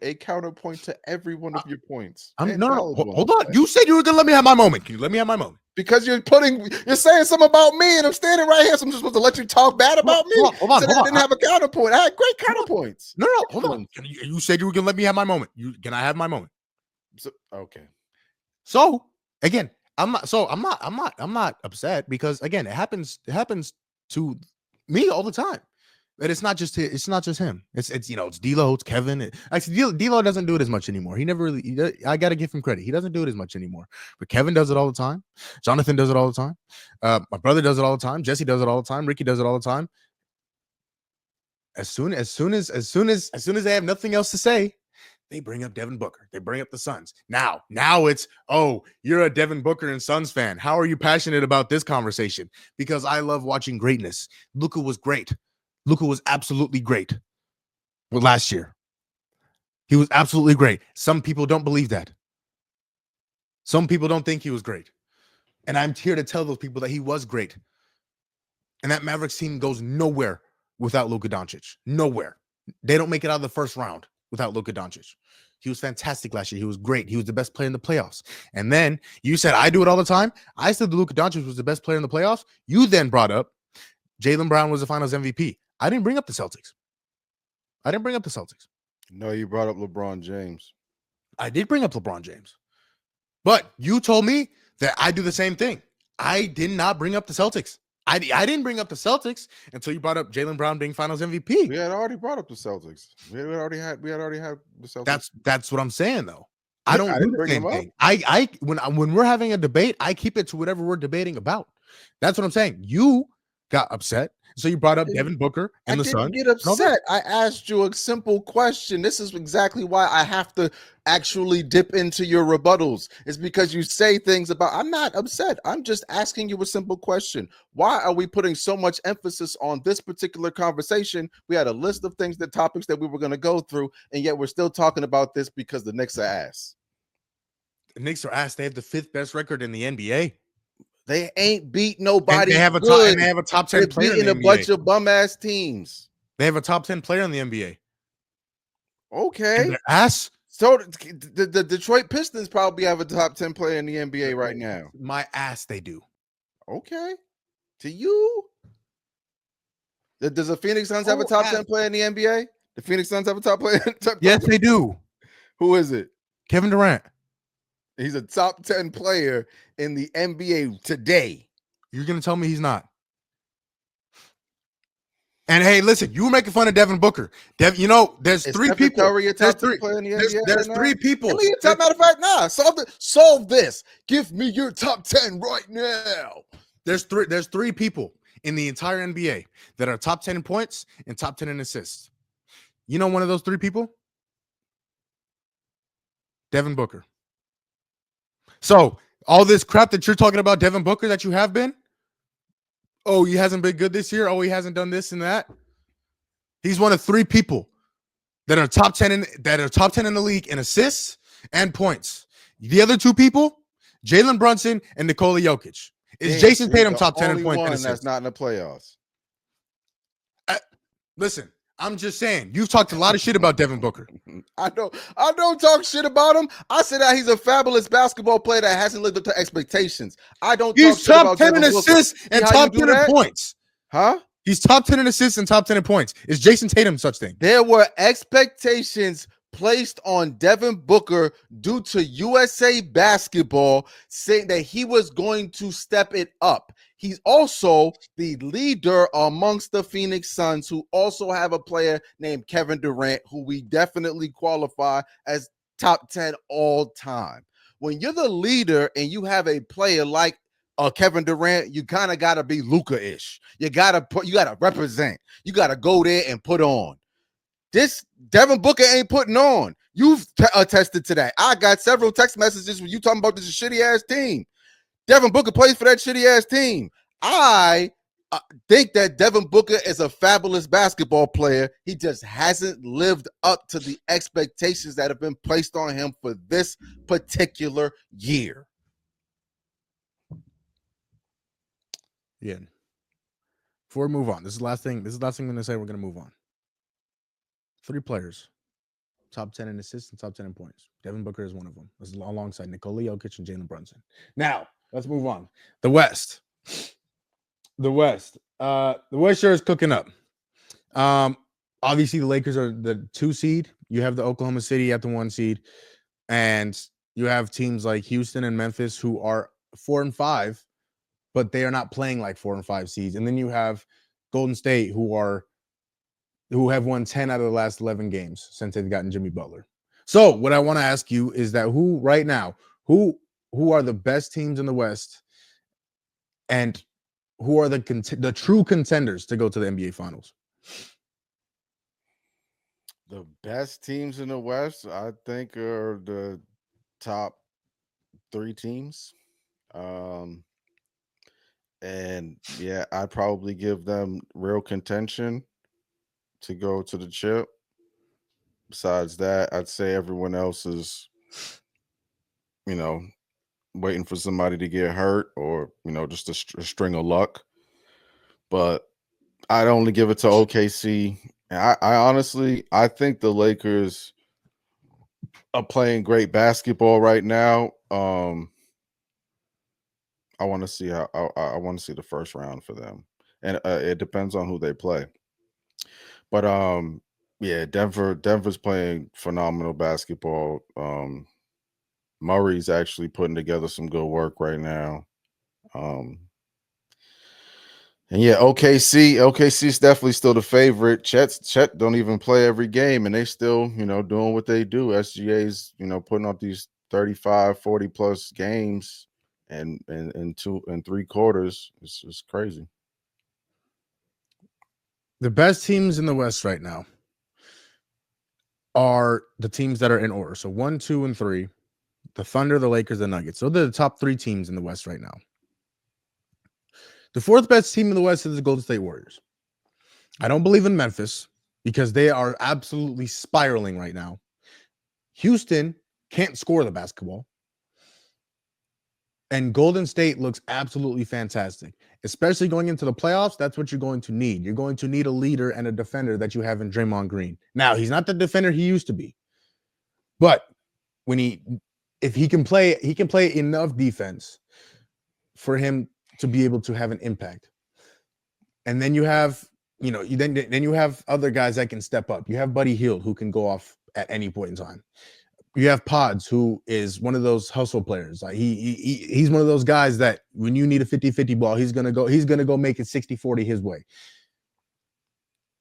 a counterpoint to every one of your points. No, hold on. You said you were gonna let me have my moment. Can you let me have my moment? Because you're saying something about me, and I'm standing right here, so I'm just supposed to let you talk bad about me. Hold on. I didn't have a counterpoint. I had great counterpoints. No, hold on. You said you were gonna let me have my moment. Can I have my moment? Okay. So again. I'm not upset because again, it happens to me all the time. But it's not just him. It's D'Lo, it's Kevin. Actually, D'Lo doesn't do it as much anymore. He never really. I got to give him credit. He doesn't do it as much anymore. But Kevin does it all the time. Jonathan does it all the time. My brother does it all the time. Jesse does it all the time. Ricky does it all the time. As soon as they have nothing else to say, they bring up Devin Booker. They bring up the Suns. Now it's, oh, you're a Devin Booker and Suns fan. How are you passionate about this conversation? Because I love watching greatness. Luka was great. Luka was absolutely great. Well, last year. He was absolutely great. Some people don't believe that. Some people don't think he was great. And I'm here to tell those people that he was great. And that Mavericks team goes nowhere without Luka Doncic. Nowhere. They don't make it out of the first round without Luka Doncic. He was fantastic last year. He was great. He was the best player in the playoffs. And then you said, I do it all the time. I said Luka Doncic was the best player in the playoffs. You then brought up Jaylen Brown was the finals MVP. I didn't bring up the Celtics. No, you brought up LeBron James. I did bring up LeBron James. But you told me that I do the same thing. I did not bring up the Celtics. I didn't bring up the Celtics until you brought up Jaylen Brown being finals MVP. We had already brought up the Celtics. We had already had the Celtics. That's what I'm saying though. I don't do the same thing. When we're having a debate, I keep it to whatever we're debating about. That's what I'm saying. You got upset So you brought up Devin Booker I and the didn't Suns. get upset. I asked you a simple question. This is exactly why I have to actually dip into your rebuttals. It's because you say things about, I'm not upset. I'm just asking you a simple question. Why are we putting so much emphasis on this particular conversation? We had a list of things, the topics that we were going to go through, and yet we're still talking about this because the Knicks are ass. The Knicks are ass. They have the 5th best record in the NBA. They ain't beat And nobody they have a good. and they have a top 10 They're player in beating the a NBA. bunch of bum ass teams. They have a top 10 player in the NBA. Okay. And their ass. So the Detroit Pistons probably have a top 10 player in the NBA right now. My ass, they do. Okay. To you? Does the Phoenix Suns have a top 10 player in the NBA? The Phoenix Suns have a top player? Yes, they do. Who is it? Kevin Durant. He's a top 10 player in the NBA today. You're going to tell me he's not? And hey, listen, you were making fun of Devin Booker. You know, there's Is 3 Stephen people. Curry a There's top 10 three. player in the NBA There's right 3 now? people. Give me your top, matter of fact, nah, solve this. Give me your top 10 right now. There's 3 people in the entire NBA that are top 10 in points and top 10 in assists. You know one of those 3 people? Devin Booker. So all this crap that you're talking about Devin Booker that you have been, oh, he hasn't been good this year. Oh, he hasn't done this and that. He's one of 3 people that are top 10 in the league in assists and points. The other 2 people, Jalen Brunson and Nikola Jokic. Is Jason Tatum top 10 in points and assists? That's not in the playoffs. Listen, I'm just saying, you've talked a lot of shit about Devin Booker. I don't talk shit about him. I said that he's a fabulous basketball player that hasn't lived up to expectations. I don't talk He's shit about top 10 in Devin Booker. assists and top 10 in points. Huh? He's top 10 in assists and top 10 in points. Is Jason Tatum such thing? There were expectations placed on Devin Booker due to USA Basketball saying that he was going to step it up. He's also the leader amongst the Phoenix Suns, who also have a player named Kevin Durant, who we definitely qualify as top 10 all time. When you're the leader and you have a player like Kevin Durant, you kind of got to be Luka-ish. You got to represent. You got to go there and put on. This Devin Booker ain't putting on. You've attested to that. I got several text messages when you talking about this shitty ass team. Devin Booker plays for that shitty ass team. I think that Devin Booker is a fabulous basketball player. He just hasn't lived up to the expectations that have been placed on him for this particular year. Yeah. Before we move on, this is the last thing. I'm going to say. We're going to move on. 3 players, top 10 in assists and top 10 in points. Devin Booker is one of them. This is alongside Nikola Jokic and Jalen Brunson. Now, let's move on. The West. The West sure is cooking up. Obviously, the Lakers are the 2 seed. You have the Oklahoma City at the 1 seed. And you have teams like Houston and Memphis who are 4 and 5, but they are not playing like 4 and 5 seeds. And then you have Golden State who have won 10 out of the last 11 games since they've gotten Jimmy Butler. So what I want to ask you is that who are the best teams in the West, and who are the true contenders to go to the NBA Finals? The best teams in the West, I think, are the top 3 teams. And yeah, I'd probably give them real contention to go to the chip. Besides that, I'd say everyone else is, waiting for somebody to get hurt or, just a string of luck. But I'd only give it to OKC. I honestly, I think the Lakers are playing great basketball right now. I want to see I want to see the first round for them, and it depends on who they play. But yeah, Denver's playing phenomenal basketball. Murray's actually putting together some good work right now. And yeah, OKC's definitely still the favorite. Chet don't even play every game, and they still, doing what they do. SGA's, putting up these 35, 40 plus games and in 2 and 3 quarters. It's just crazy. The best teams in the West right now are the teams that are in order. So 1, 2, and 3, the Thunder, the Lakers, the Nuggets. So they're the top 3 teams in the West right now. The fourth best team in the West is the Golden State Warriors. I don't believe in Memphis because they are absolutely spiraling right now. Houston can't score the basketball. And Golden State looks absolutely fantastic, especially going into the playoffs. That's what you're going to need. You're going to need a leader and a defender that you have in Draymond Green. Now, he's not the defender he used to be, but if he can play enough defense for him to be able to have an impact. And then you have, then you have other guys that can step up. You have Buddy Hield who can go off at any point in time. You have Pods, who is one of those hustle players. Like he's one of those guys that when you need a 50-50 ball, he's gonna go make it 60-40 his way.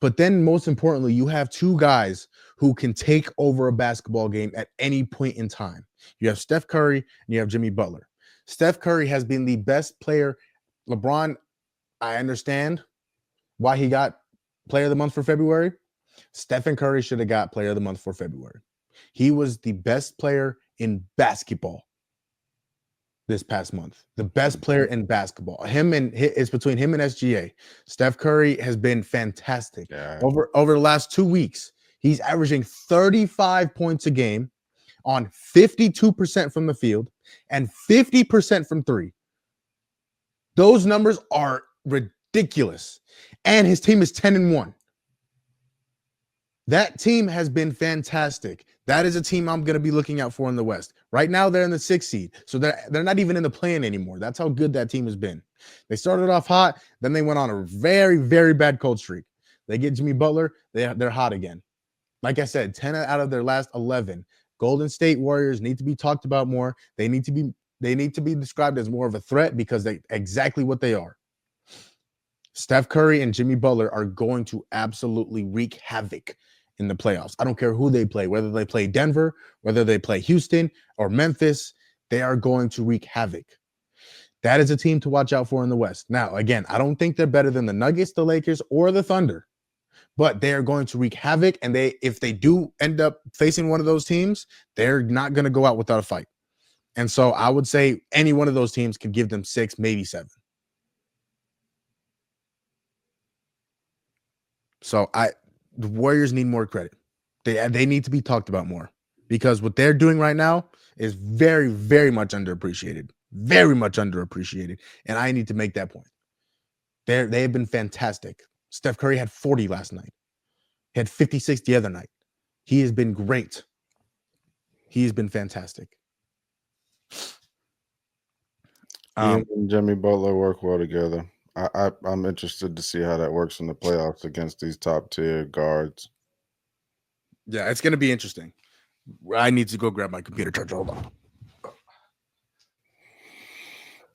But then most importantly, you have two guys who can take over a basketball game at any point in time. You have Steph Curry and you have Jimmy Butler. Steph Curry has been the best player. LeBron, I understand why he got Player of the Month for February. Stephen Curry should have got Player of the Month for February. He was the best player in basketball this past month. The best player in basketball. It's between him and SGA. Steph Curry has been fantastic. Yeah. Over the last 2 weeks. He's averaging 35 points a game on 52% from the field and 50% from 3. Those numbers are ridiculous. And his team is 10-1. That team has been fantastic. That is a team I'm going to be looking out for in the West. Right now, they're in the 6th seed, so they're not even in the play-in anymore. That's how good that team has been. They started off hot, then they went on a very, very bad cold streak. They get Jimmy Butler, they're hot again. Like I said, 10 out of their last 11. Golden State Warriors need to be talked about more. They need to be described as more of a threat because they exactly what they are. Steph Curry and Jimmy Butler are going to absolutely wreak havoc in the playoffs. I don't care who they play, whether they play Denver, whether they play Houston or Memphis, they are going to wreak havoc. That is a team to watch out for in the West. Now, again, I don't think they're better than the Nuggets, the Lakers, or the Thunder, but they are going to wreak havoc. And if they do end up facing one of those teams, they're not going to go out without a fight. And so I would say any one of those teams could give them 6, maybe 7. So the Warriors need more credit. They need to be talked about more because what they're doing right now is very, very much underappreciated. Very much underappreciated. And I need to make that point. They have been fantastic. Steph Curry had 40 last night. He had 56 the other night. He has been great. He has been fantastic. Him and Jimmy Butler work well together. I'm interested to see how that works in the playoffs against these top tier guards. Yeah, it's going to be interesting. I need to go grab my computer charger. Hold on.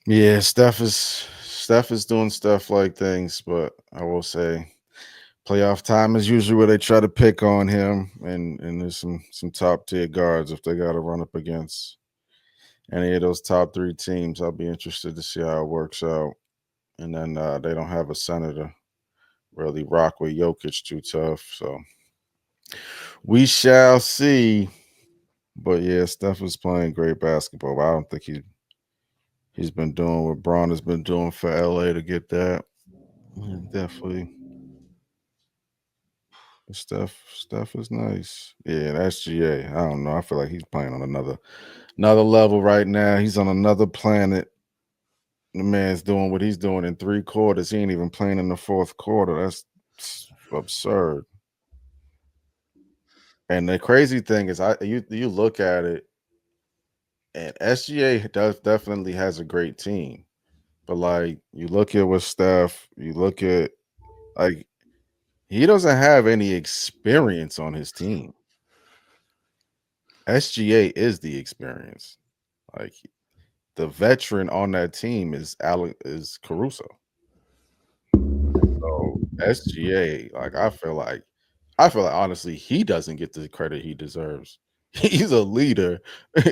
Yeah, Steph is doing stuff like things, but I will say playoff time is usually where they try to pick on him, and there's some top tier guards if they got to run up against any of those top 3 teams. I'll be interested to see how it works out. And then they don't have a center to really rock with Jokic too tough. So we shall see. But yeah, Steph is playing great basketball. But I don't think he's been doing what Braun has been doing for LA to get that. Yeah, definitely. Steph is nice. Yeah, that's GA. I don't know. I feel like he's playing on another level right now. He's on another planet. The man's doing what he's doing in 3 quarters. He ain't even playing in the 4th quarter. That's absurd. And the crazy thing is, you look at it, and SGA definitely has a great team. But like you look at with Steph, you look at like he doesn't have any experience on his team. SGA is the experience. Like the veteran on that team is Caruso. So SGA, like I feel like honestly, he doesn't get the credit he deserves. He's a leader.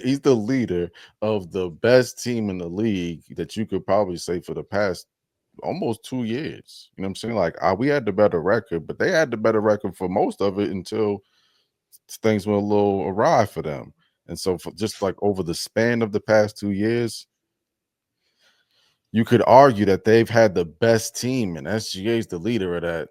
He's the leader of the best team in the league that you could probably say for the past almost 2 years. You know what I'm saying? Like we had the better record, but they had the better record for most of it until things went a little awry for them. And so, for just like over the span of the past 2 years, you could argue that they've had the best team, and SGA is the leader of that.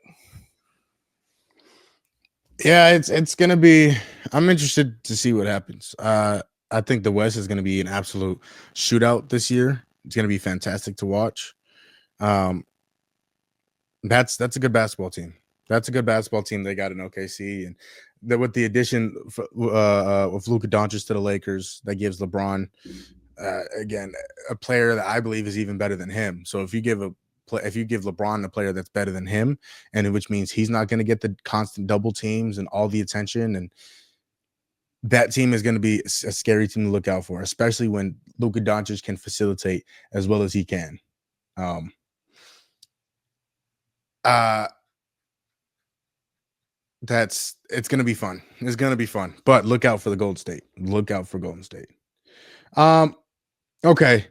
Yeah, it's gonna be. I'm interested to see what happens. I think the West is gonna be an absolute shootout this year. It's gonna be fantastic to watch. That's a good basketball team. That's a good basketball team they got in OKC, and with the addition of Luka Doncic to the Lakers, that gives LeBron again a player that I believe is even better than him. So if you give LeBron a player that's better than him, and which means he's not going to get the constant double teams and all the attention, and that team is going to be a scary team to look out for, especially when Luka Doncic can facilitate as well as he can. It's going to be fun. It's going to be fun, but look out for the Golden State. Look out for Golden State. Okay.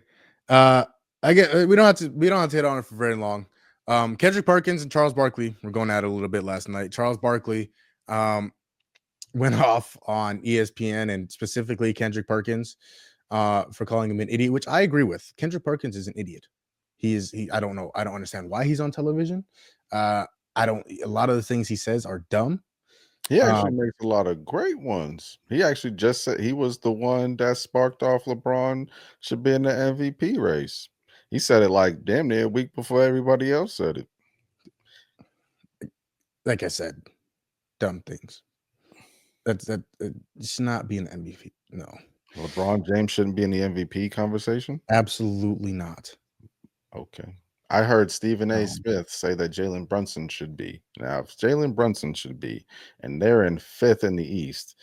We don't have to hit on it for very long. Kendrick Perkins and Charles Barkley were going at it a little bit last night. Charles Barkley went off on ESPN, and specifically Kendrick Perkins for calling him an idiot, which I agree with. Kendrick Perkins is an idiot. I don't know. I don't understand why he's on television. A lot of the things he says are dumb. He actually makes a lot of great ones. He actually just said he was the one that sparked off LeBron should be in the MVP race. He said it like damn near a week before everybody else said it. Like I said, dumb things. That should not be an MVP. No. LeBron James shouldn't be in the MVP conversation? Absolutely not. Okay. I heard Stephen A. Smith say that Jalen Brunson should be. Now, if Jalen Brunson should be, and they're in 5th in the East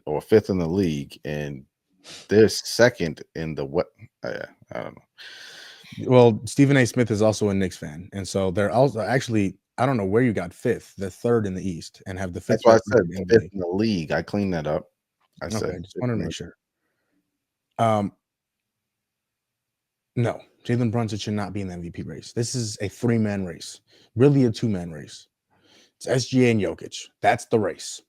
or 5th in the league, and they're 2nd in the what? I don't know. Well, Stephen A. Smith is also a Knicks fan, and so they're also actually. I don't know where you got 5th. They're 3rd in the East and have the 5th. That's why I said 5th in the league. I cleaned that up. I said just wanted to make sure. No, Jalen Brunson should not be in the MVP race. This is a 3-man race, really a 2-man race. It's SGA and Jokic. That's the race.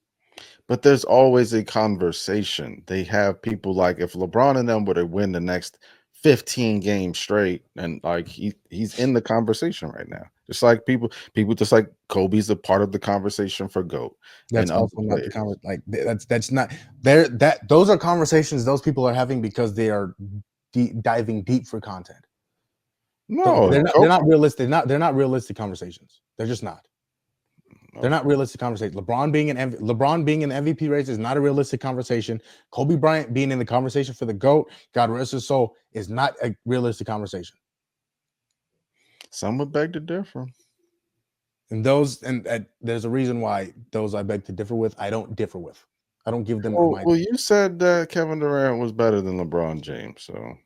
But there's always a conversation. They have people like if LeBron and them were to win the next 15 games straight, and like he's in the conversation right now. Just like people just like Kobe's a part of the conversation for GOAT. That's also not the conversation. Like that's not there. Those are conversations those people are having because they are diving deep for content. No, they're not realistic. They're not realistic conversations. They're just not. They're not realistic conversations. LeBron being in the MVP race is not a realistic conversation. Kobe Bryant being in the conversation for the GOAT, God rest his soul, is not a realistic conversation. Some would beg to differ. And there's a reason why those I beg to differ with, I don't differ with. I don't give them. Well, you said that Kevin Durant was better than LeBron James, so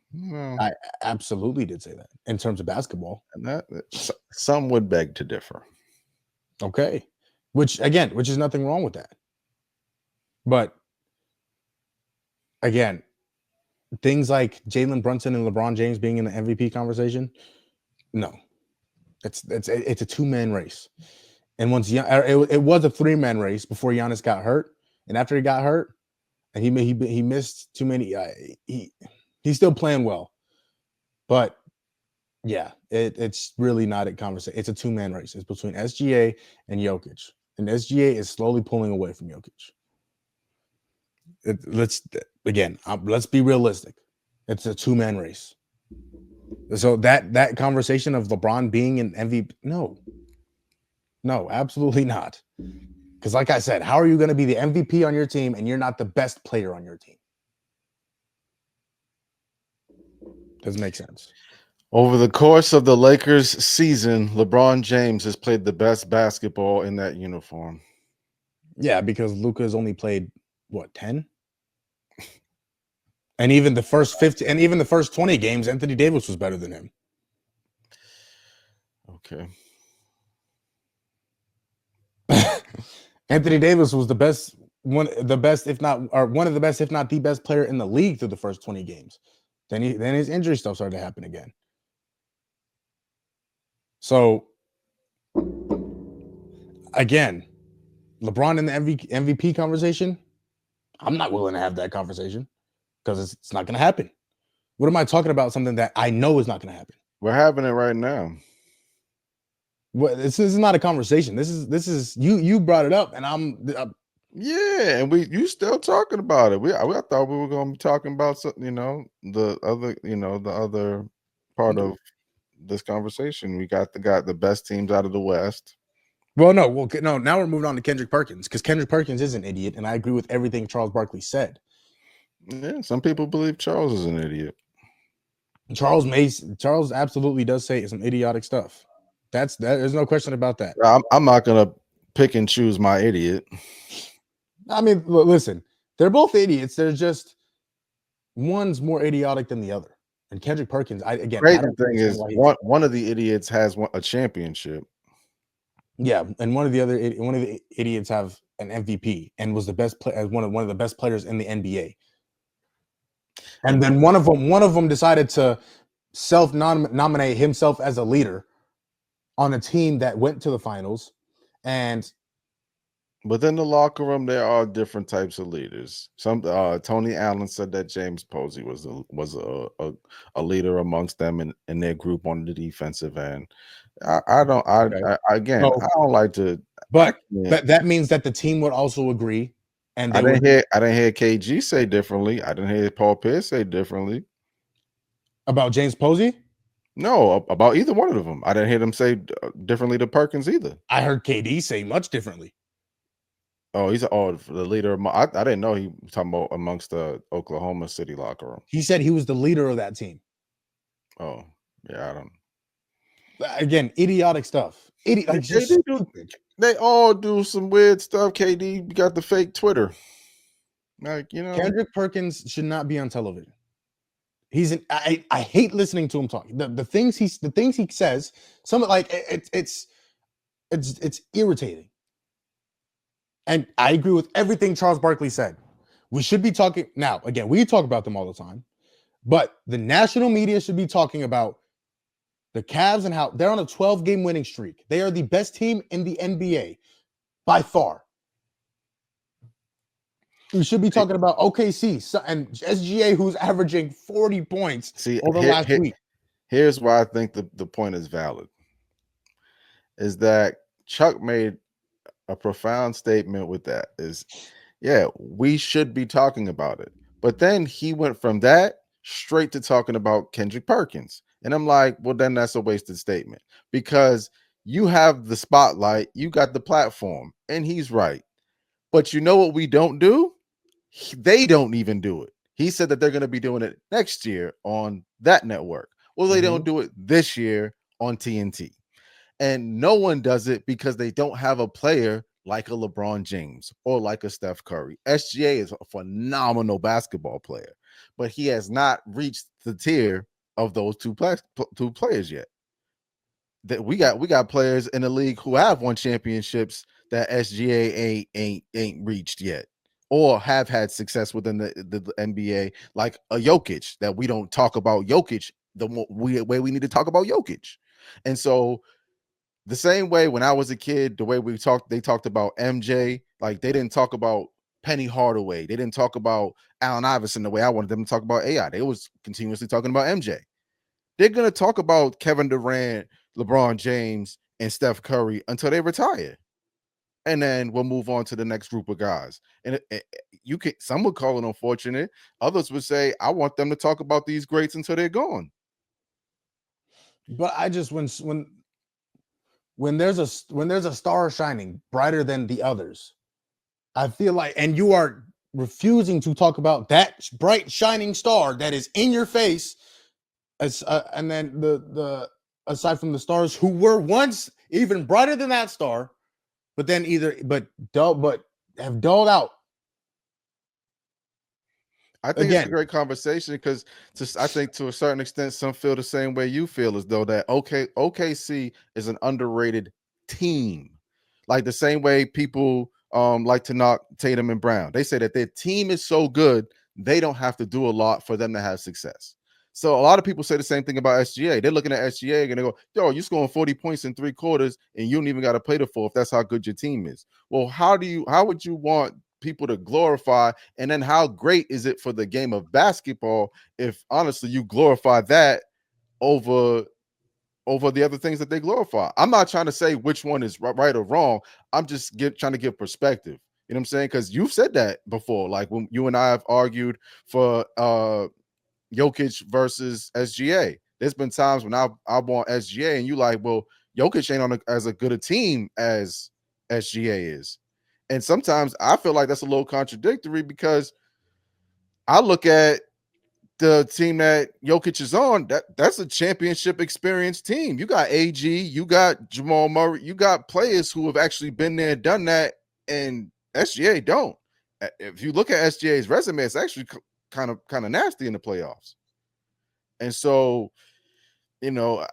I absolutely did say that in terms of basketball. And some would beg to differ. Okay, which is nothing wrong with that. But again, things like Jalen Brunson and LeBron James being in the MVP conversation, no, it's a 2-man race. And once it was a 3-man race before Giannis got hurt, and after he got hurt, and he missed too many. He's still playing well, but yeah, it's really not a conversation. It's a 2-man race. It's between SGA and Jokic, and SGA is slowly pulling away from Jokic. Let's be realistic. It's a 2-man race. So that conversation of LeBron being an MVP, no, absolutely not. Because like I said, how are you going to be the MVP on your team and you're not the best player on your team? Doesn't make sense. Over the course of the Lakers season, LeBron James has played the best basketball in that uniform. Yeah, because Luka has only played 10? And even the first 50 and even the first 20 games, Anthony Davis was better than him. Okay. Anthony Davis was one of the best, if not the best player in the league through the first 20 games. Then his injury stuff started to happen again. So again, LeBron in the MVP conversation, I'm not willing to have that conversation because it's not going to happen. What am I talking about? Something that I know is not going to happen. We're having it right now. Well, this is not a conversation. This is you brought it up, and I'm Yeah, and you still talking about it. I thought we were going to be talking about something, the other part of this conversation. We got the best teams out of the West. well, no. Now we're moving on to Kendrick Perkins because Kendrick Perkins is an idiot, and I agree with everything Charles Barkley said. Yeah, some people believe Charles is an idiot. Charles absolutely does say some idiotic stuff. There's no question about that. I'm not gonna pick and choose my idiot. I mean, listen, they're both idiots. They're just one's more idiotic than the other. And Kendrick Perkins, I don't Thing understand is, why one of the idiots has a championship. yeah, and one of the idiots have an MVP and was the best player, one of the best players in the NBA. And then one of them decided to nominate himself as a leader on a team that went to the finals. And Within the locker room, there are different types of leaders. Some Tony Allen said that James Posey was a leader amongst them in their group on the defensive end. I don't like to. But that means that the team would also agree. And I didn't hear KG say differently. I didn't hear Paul Pierce say differently about James Posey. No, about either one of them. I didn't hear them say differently to Perkins either. I heard KD say much differently. Oh, he's the leader. I didn't know he was talking about amongst the Oklahoma City locker room. He said he was the leader of that team. Oh, yeah, I don't. Again, idiotic stuff. They all do some weird stuff. KD got the fake Twitter. Kendrick Perkins should not be on television. I hate listening to him talk. The things he says, it's irritating. And I agree with everything Charles Barkley said. We should be talking now. Again, we talk about them all the time, but the national media should be talking about the Cavs and how they're on a 12-game winning streak. They are the best team in the NBA by far. We should be talking about OKC and SGA, who's averaging 40 points over last week. Here's why I think the point is valid. Is that Chuck made a profound statement with that. We should be talking about it. But then he went from that straight to talking about Kendrick Perkins. And I'm like, well, then that's a wasted statement because you have the spotlight, you got the platform, and he's right. But you know what we don't do? They don't even do it. He said that they're going to be doing it next year on that network. Well, they don't do it this year on TNT. And no one does it because they don't have a player like a LeBron James or like a Steph Curry. SGA is a phenomenal basketball player, but he has not reached the tier of those two players yet. That we got players in the league who have won championships that SGA ain't reached yet, or have had success within the NBA, like a Jokic. That we don't talk about Jokic the way we need to talk about Jokic. And so the same way when I was a kid, the way they talked about MJ, like they didn't talk about Penny Hardaway. They didn't talk about Allen Iverson the way I wanted them to talk about AI. They was continuously talking about MJ. They're going to talk about Kevin Durant, LeBron James, and Steph Curry until they retire. And then we'll move on to the next group of guys. And some would call it unfortunate. Others would say, I want them to talk about these greats until they're gone. But I just, when there's a star shining brighter than the others, I feel like, and you are refusing to talk about that bright shining star that is in your face, and then the aside from the stars who were once even brighter than that star, but then have dulled out. I think it's a great conversation because I think to a certain extent, some feel the same way you feel, as though that OKC is an underrated team. Like the same way people like to knock Tatum and Brown. They say that their team is so good, they don't have to do a lot for them to have success. So a lot of people say the same thing about SGA. They're looking at SGA and they go, yo, you're scoring 40 points in 3 quarters and you don't even got to play the fourth. That's how good your team is. Well, how would you want people to glorify, and then how great is it for the game of basketball if honestly you glorify that over the other things that they glorify? I'm not trying to say which one is right or wrong. I'm just trying to give perspective. You know what I'm saying? Because you've said that before. Like when you and I have argued for Jokic versus SGA. There's been times when I want SGA, and you like, well, Jokic ain't as a good a team as SGA is. And sometimes I feel like that's a little contradictory because I look at the team that Jokic is on, that's a championship experienced team. You got AG, you got Jamal Murray, you got players who have actually been there and done that, and SGA don't. If you look at SGA's resume, it's actually kind of nasty in the playoffs. And so, you know,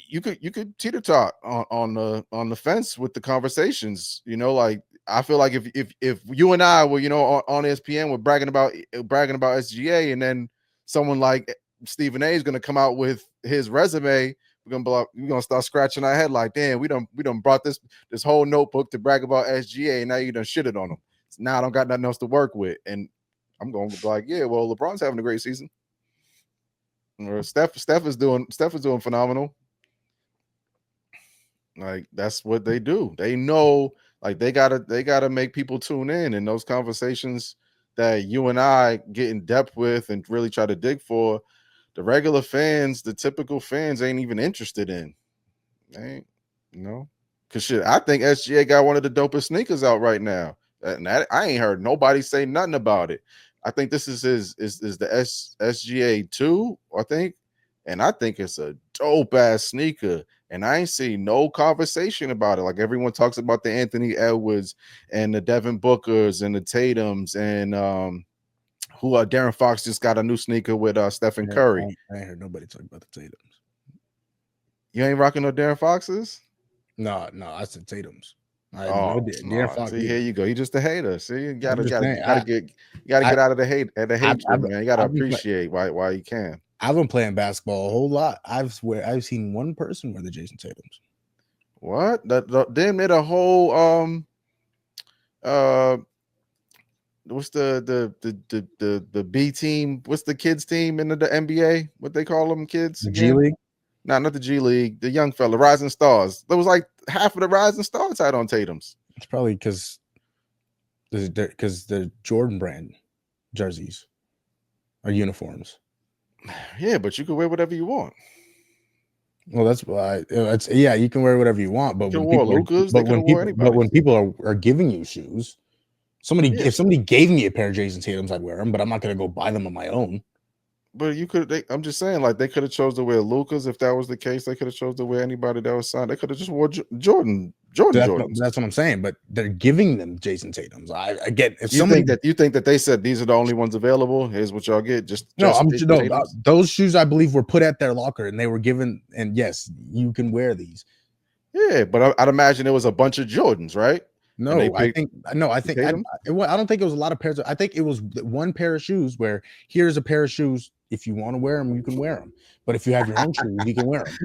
you could teeter tot on the fence with the conversations. You know, like I feel like if you and I were, you know, on ESPN, we're bragging about SGA, and then someone like Stephen A is going to come out with his resume, we're gonna start scratching our head like, damn, we done brought this whole notebook to brag about SGA, and now you done shitted on him. Now I don't got nothing else to work with, and I'm going to be like, yeah, well, LeBron's having a great season. Or Steph is doing phenomenal. Like that's what they do. They know, like they gotta make people tune in those conversations that you and I get in depth with and really try to dig for. The regular fans, the typical fans, ain't even interested in. Ain't, you know, because shit, I think SGA got one of the dopest sneakers out right now, and that, I ain't heard nobody say nothing about it. I think this is the SGA 2, I think, and I think it's a dope ass sneaker. And I ain't seen no conversation about it. Like everyone talks about the Anthony Edwards and the Devin Bookers and the Tatums and Darren Fox just got a new sneaker with Stephen Curry. I ain't heard nobody talk about the Tatums. You ain't rocking no Darren Foxes? No, I said Tatums. Darren Fox. See, here you go. You just a hater. See, you gotta get out of the hatred, man. You gotta appreciate why you can. I've been playing basketball a whole lot. I've seen one person wear the Jason Tatums. What? Damn, they're the whole what's the B team? What's the kids team in the NBA? What they call them kids? The G League? No, not the G League. The young fella, Rising Stars. There was like half of the Rising Stars had on Tatums. It's probably because the Jordan brand jerseys are uniforms. Yeah, but you can wear whatever you want. Well, that's why you can wear whatever you want, but when people are giving you shoes, if somebody gave me a pair of Jason Tatum's, I'd wear them, but I'm not gonna go buy them on my own. But I'm just saying, like they could have chose to wear Luka's if that was the case. They could have chose to wear anybody that was signed. They could have just wore Jordan. That's what I'm saying. But they're giving them Jason Tatum's. I get if you think that they said these are the only ones available. Here's what y'all get. Those shoes I believe were put at their locker and they were given. And yes, you can wear these. Yeah, but I'd imagine it was a bunch of Jordans, right? I don't think it was a lot of pairs. I think it was one pair of shoes where here's a pair of shoes. If you want to wear them, you can wear them. But if you have your own shoes, you can wear them.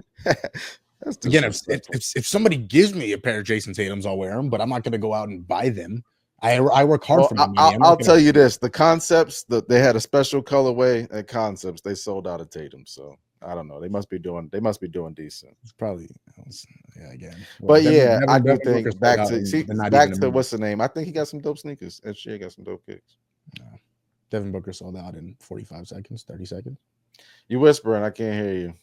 Again, if somebody gives me a pair of Jason Tatum's, I'll wear them. But I'm not going to go out and buy them. I work hard for my money. I'll tell you this: the Concepts, they had a special colorway at Concepts. They sold out of Tatum, so I don't know. They must be doing decent. It's probably again. Well, but I do think back to what's the name? I think he got some dope sneakers. SGA got some dope kicks. No. Devin Booker sold out in 45 seconds, 30 seconds. You whispering, I can't hear you.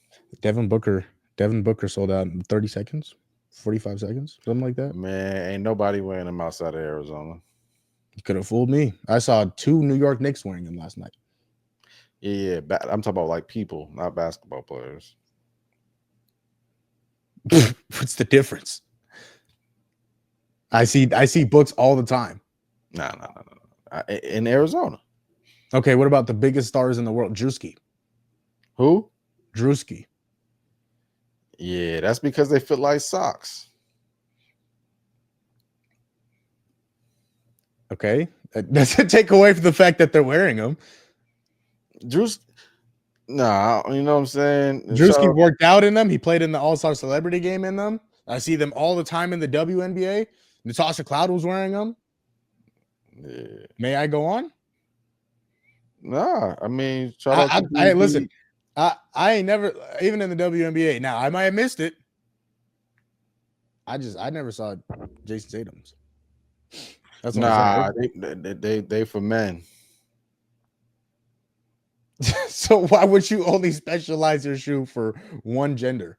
Devin Booker sold out in 30 seconds, 45 seconds, something like that. Man, ain't nobody wearing them outside of Arizona. You could have fooled me. I saw 2 New York Knicks wearing them last night. Yeah, I'm talking about like people, not basketball players. What's the difference? I see books all the time. No. In Arizona. Okay, what about the biggest stars in the world? Drewski. Who? Drewski. Yeah, that's because they fit like socks. Okay, that doesn't take away from the fact that they're wearing them. Nah, you know what I'm saying? Drewski worked out in them. He played in the All-Star Celebrity Game in them. I see them all the time in the WNBA. Natasha Cloud was wearing them. Yeah. May I go on? Nah, I mean, shout out to I DB. listen. I ain't never even in the WNBA. Now I might have missed it. I never saw Jason Tatum's. That's what I'm Nah, they for men. saying. So why would you only specialize your shoe for one gender?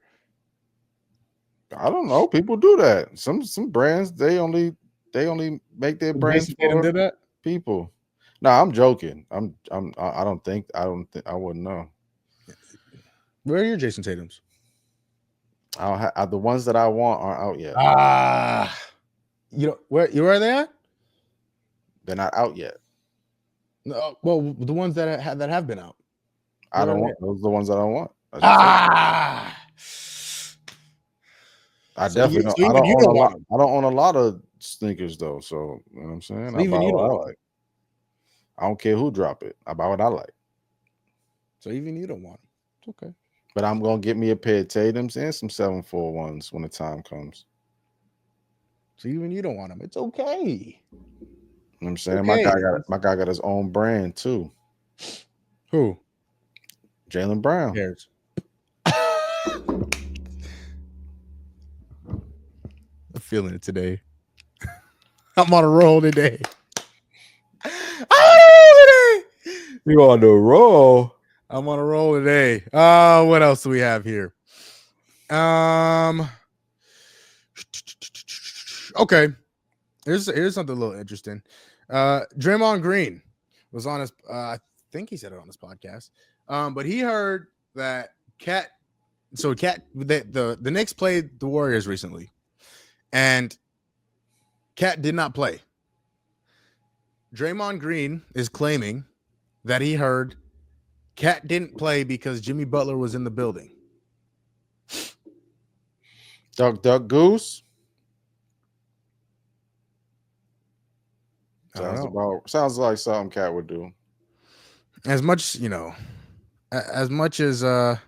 I don't know. People do that. Some brands they only make their brands Jason Tatum for did that. people. Nah, I'm joking. I don't think I wouldn't know. Where are your Jason Tatum's? I don't have the ones that I want aren't out yet. You know where they at? They're not out yet. No, well, the ones that have been out. I Where don't are want those are the ones that I want. I So definitely don't. so I even don't you own don't a lot. want them. I don't own a lot of sneakers though. So you know what I'm saying? So I even buy you what don't I want like. I don't care who drop it. I buy what I like. So even you don't want them. It's okay. But I'm gonna get me a pair of Tatum's and some 741s when the time comes. So even you don't want them. It's okay. You know what I'm saying? Okay. My guy got his own brand too. Who? Jaylen Brown. Cares. I'm feeling it today. I'm on a roll today. You on the roll? I'm on a roll today. What else do we have here? Okay. Here's something a little interesting. Draymond Green was on his I think he said it on his podcast. But he heard that the Knicks played the Warriors recently, and Cat did not play. Draymond Green is claiming that he heard Cat didn't play because Jimmy Butler was in the building. Duck Goose. Sounds like something Cat would do. As much, as much as I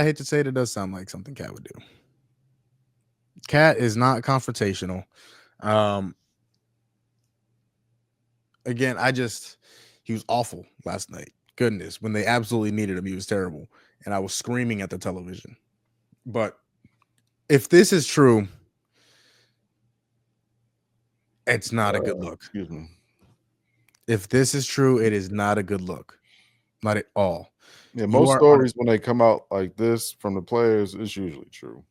hate to say it, does sound like something Cat would do. Cat is not confrontational. Again, he was awful last night. Goodness, when they absolutely needed him, he was terrible. And I was screaming at the television. But if this is true, it's not a good look. Excuse me. If this is true, it is not a good look. Not at all. Yeah, most stories when they come out like this from the players, it's usually true.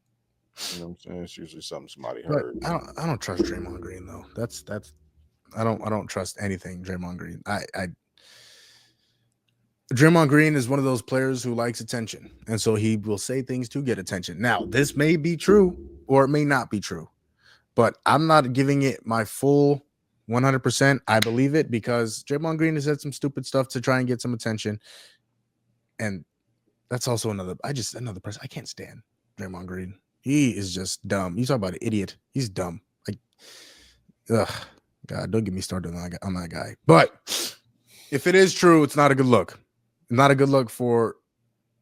You know what I'm saying? It's usually something somebody heard. I don't trust Draymond Green though. That's I don't trust anything Draymond Green. Draymond Green is one of those players who likes attention, and so he will say things to get attention. Now, this may be true or it may not be true, but I'm not giving it my full 100%. I believe it because Draymond Green has said some stupid stuff to try and get some attention, and that's also another person. I can't stand Draymond Green. He is just dumb. You talk about an idiot. He's dumb. God, don't get me started on that guy. But if it is true, it's not a good look. Not a good look for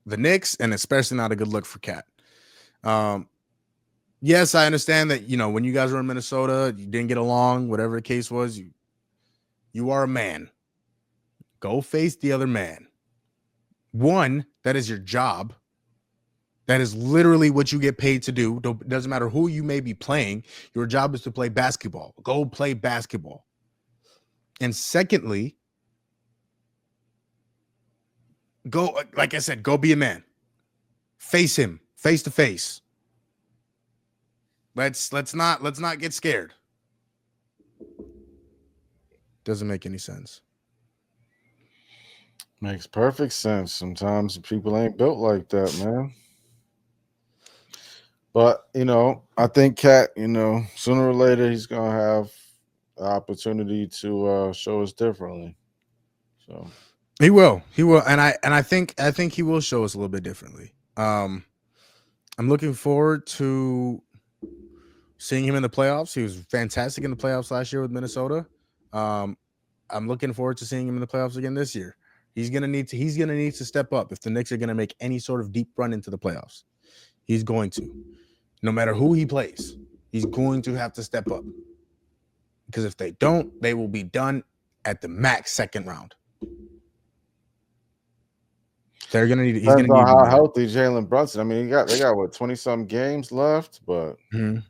the Knicks, and especially not a good look for Cat. Yes, I understand that, when you guys were in Minnesota, you didn't get along, whatever the case was. You are a man. Go face the other man. One, that is your job. That is literally what you get paid to do. Doesn't matter who you may be playing. Your job is to play basketball. Go play basketball. And secondly, go, like I said, go be a man. Face him face to face. Let's not get scared. Doesn't make any sense. Makes perfect sense. Sometimes people ain't built like that, man. But I think Cat, sooner or later he's gonna have the opportunity to show us differently. So he will, and I think he will show us a little bit differently. I'm looking forward to seeing him in the playoffs. He was fantastic in the playoffs last year with Minnesota. I'm looking forward to seeing him in the playoffs again this year. He's gonna need to step up if the Knicks are gonna make any sort of deep run into the playoffs. He's going to, no matter who he plays, he's going to have to step up. Because if they don't, they will be done at the max second round. They're gonna need. He's Depends gonna on need how more. healthy Jalen Brunson. I mean, they got what 20-some games left, but Mhm.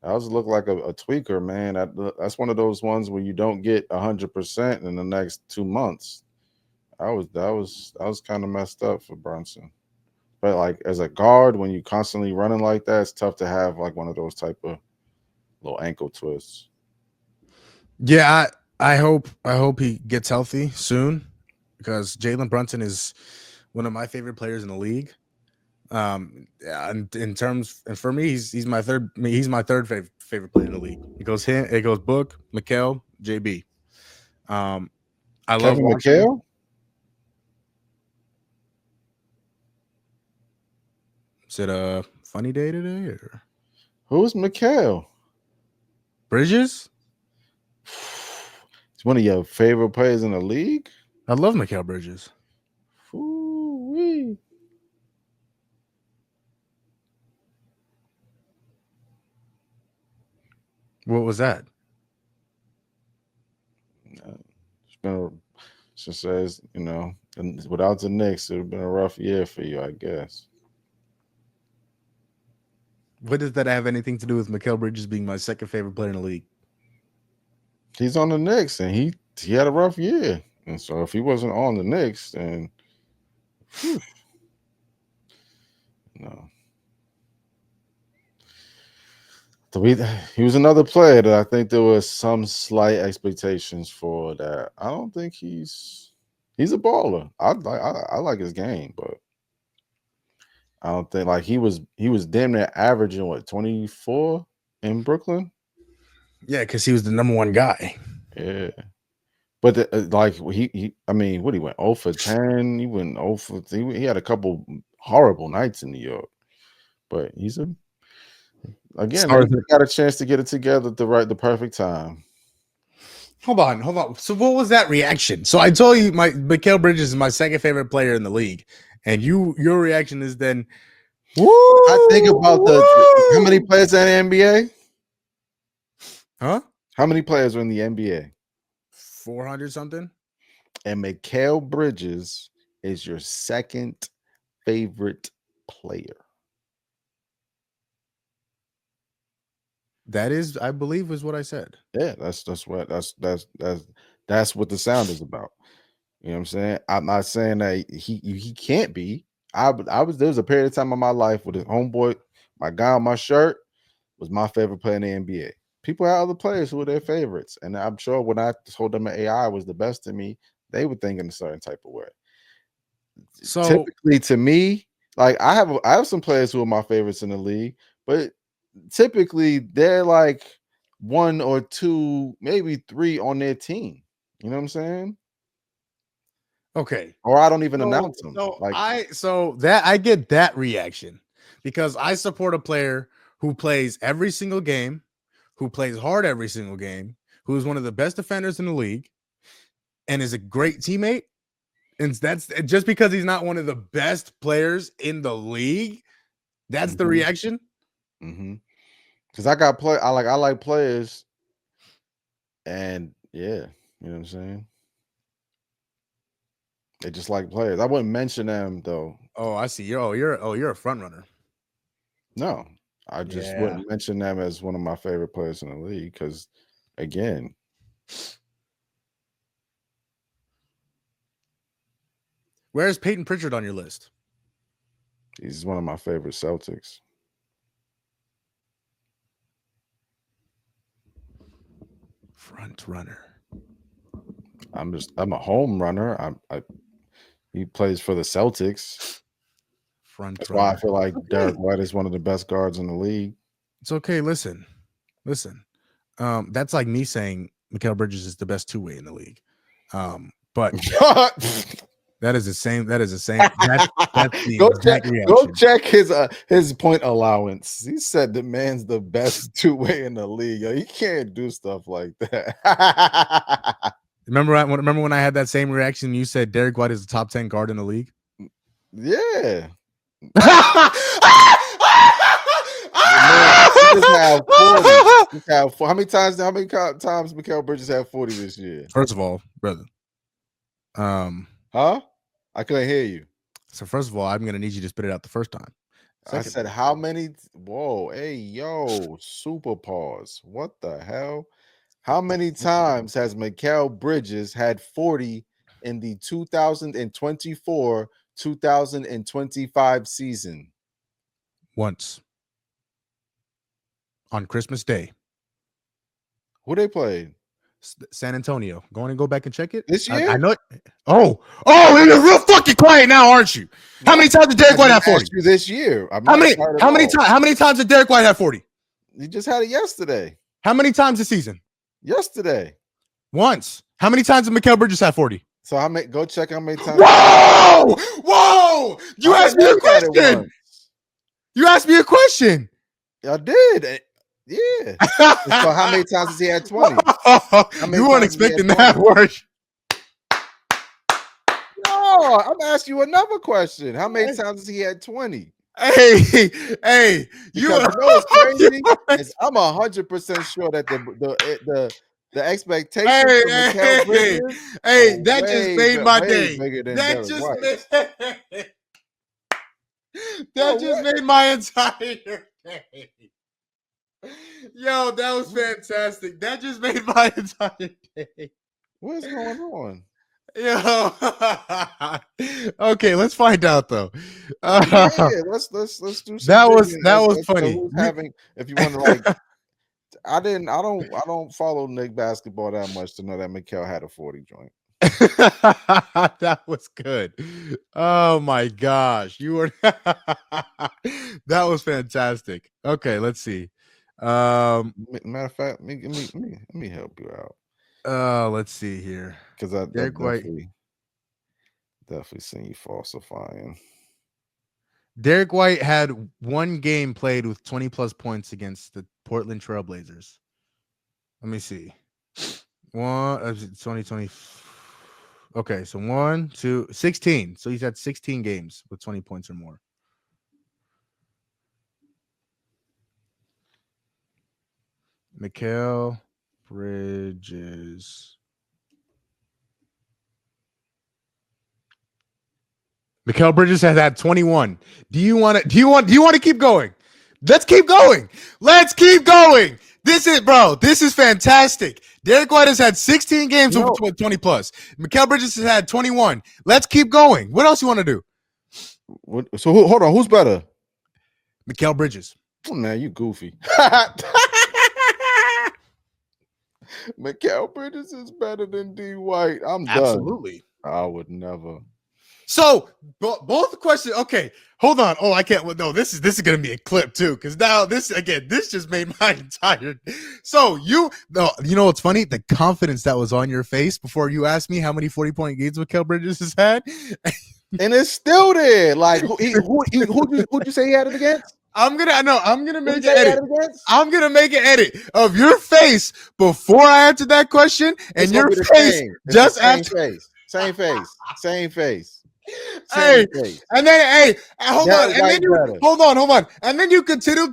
that was look like a tweaker, man. That's one of those ones where you don't get 100% in the next 2 months. That was kind of messed up for Brunson. But like as a guard, when you constantly running like that, it's tough to have like one of those type of little ankle twists. Yeah, I hope he gets healthy soon because Jalen Brunson is one of my favorite players in the league. And in terms, and for me, he's my third favorite player in the league. It goes Book, Mikal, JB. I love Kevin watching. McHale? Is it a funny day today or Who's McHale? Bridges? He's one of your favorite players in the league? I love Mikal Bridges. Ooh-wee. What was that? It's been she says, and without the Knicks, it would have been a rough year for you, I guess. What does that have anything to do with Mikal Bridges being my second favorite player in the league? He's on the Knicks, and he had a rough year. And so if he wasn't on the Knicks, then no. So he was another player that I think there was some slight expectations for. That I don't think he's a baller. I like his game, but I don't think like he was damn near averaging what 24 in Brooklyn. Yeah, because he was the number one guy. Yeah, but I mean, what he went 0 for 10. He went 0 for he had a couple horrible nights in New York, but he's again, he got a chance to get it together at the perfect time. Hold on. So what was that reaction? So I told you Mikal Bridges is my second favorite player in the league, and your reaction is then, woo! I think about how many players in the NBA? Huh? How many players are in the NBA? 400 something. And Mikal Bridges is your second favorite player. That is, I believe, is what I said. Yeah, that's what the sound is about. You know what I'm saying? I'm not saying that he can't be. There was a period of time in my life with his homeboy, my guy on my shirt was my favorite player in the NBA. People had other players who were their favorites, and I'm sure when I told them that AI was the best to me, they were thinking a certain type of way. So typically, to me, like I have some players who are my favorites in the league, but typically they're like 1 or 2, maybe 3 on their team. You know what I'm saying? Okay. Or I don't even announce them. I get that reaction because I support a player who plays every single game, who plays hard every single game, who is one of the best defenders in the league, and is a great teammate. And that's just because he's not one of the best players in the league. That's the reaction. Because I like players, and yeah, you know what I'm saying. They just like players. I wouldn't mention them though. Oh, I see. You're a front runner. No, I just wouldn't mention them as one of my favorite players in the league because, again, where's Peyton Pritchard on your list? He's one of my favorite Celtics. Front runner. I'm a home runner. He plays for the Celtics. That's why I feel like Derek White is one of the best guards in the league. It's okay. Listen. That's like me saying Mikal Bridges is the best two-way in the league. But that is the same. That's the exact reaction. Go check his point allowance. He said the man's the best two-way in the league. He can't do stuff like that. Remember when I had that same reaction? You said Derek White is the top 10 guard in the league. Yeah. How many times Mikal Bridges had 40 this year? First of all, brother. Huh? I couldn't hear you. So first of all, I'm gonna need you to spit it out the first time. I said how many? Whoa, hey, yo, super pause. What the hell? How many times has Mikal Bridges had 40 in the 2024-2025 season? Once. On Christmas Day. Who they played? San Antonio. Go back and check it This year? I know it. Oh, you're real fucking quiet now, aren't you? How many times did Derek White have 40? You this year. How many times did Derek White have 40? You just had it yesterday. How many times this season? Yesterday. Once. How many times did Mikal Bridges have 40? So go check how many times. Whoa! You asked me a question. You asked me a question. I did. Yeah. So how many times has he had 20? You weren't expecting that word. No, I'm asking you another question. How many times has he had 20? Hey, you know what's crazy? I'm 100% sure that the expectation for Mikal Bridges, that just made my day. That just made my entire day. Yo, that was fantastic. That just made my entire day. What's going on? Yo, okay, let's find out though. Yeah, let's do something. That was funny. If you want to like, I don't follow Knick basketball that much to know that Mikal had a 40 joint. That was good. Oh my gosh, you were that was fantastic. Okay, let's see. Matter of fact, let me help you out. Let's see here. Because I definitely seen you falsifying. Derek White had one game played with 20 plus points against the Portland Trailblazers. Let me see. 2020. Okay, so 1, 2, 16. So he's had 16 games with 20 points or more. Mikal Bridges. Mikal Bridges has had 21. Do you want to keep going? Let's keep going. This is fantastic. Derek White has had 16 games with 20 plus. Mikal Bridges has had 21. Let's keep going. What else you want to do? Hold on. Who's better? Mikal Bridges. Oh, man, you goofy. Mikal Bridges is better than D. White. I'm done. Absolutely. I would never. So both questions. Okay, hold on. Oh, I can't. No, this is gonna be a clip too, because now this just made my entire. So you know what's funny? The confidence that was on your face before you asked me how many 40-point games Mikal Bridges has had, and it's still there. Like who'd you say he had it against? I'm gonna make an edit. I'm gonna make an edit of your face before I answered that question, and your face just after. Same face. Hey, and then hold on, and then you continue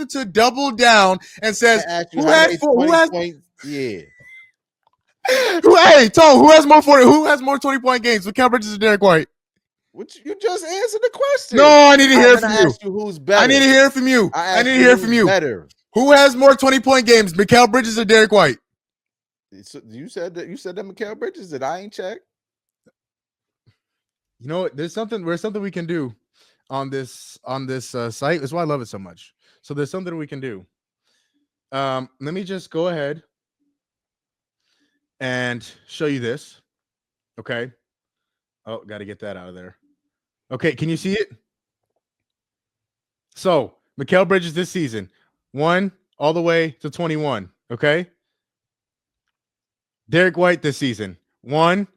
to double down and says who has points? Yeah. Hey, Tone, who has more 20-point games? Mikal Bridges or Derek White? You just answered the question. No, I need to hear from you. Ask you who's better. I need to hear from you. Better. Who has more 20-point games, Mikal Bridges or Derek White? So you said that Mikal Bridges that I ain't checked. You know what? There's something we can do on this site. That's why I love it so much. So there's something we can do. Let me just go ahead and show you this. Okay. Oh, got to get that out of there. Okay, can you see it? So Mikal Bridges this season, 1 all the way to 21. Okay. Derek White this season, 1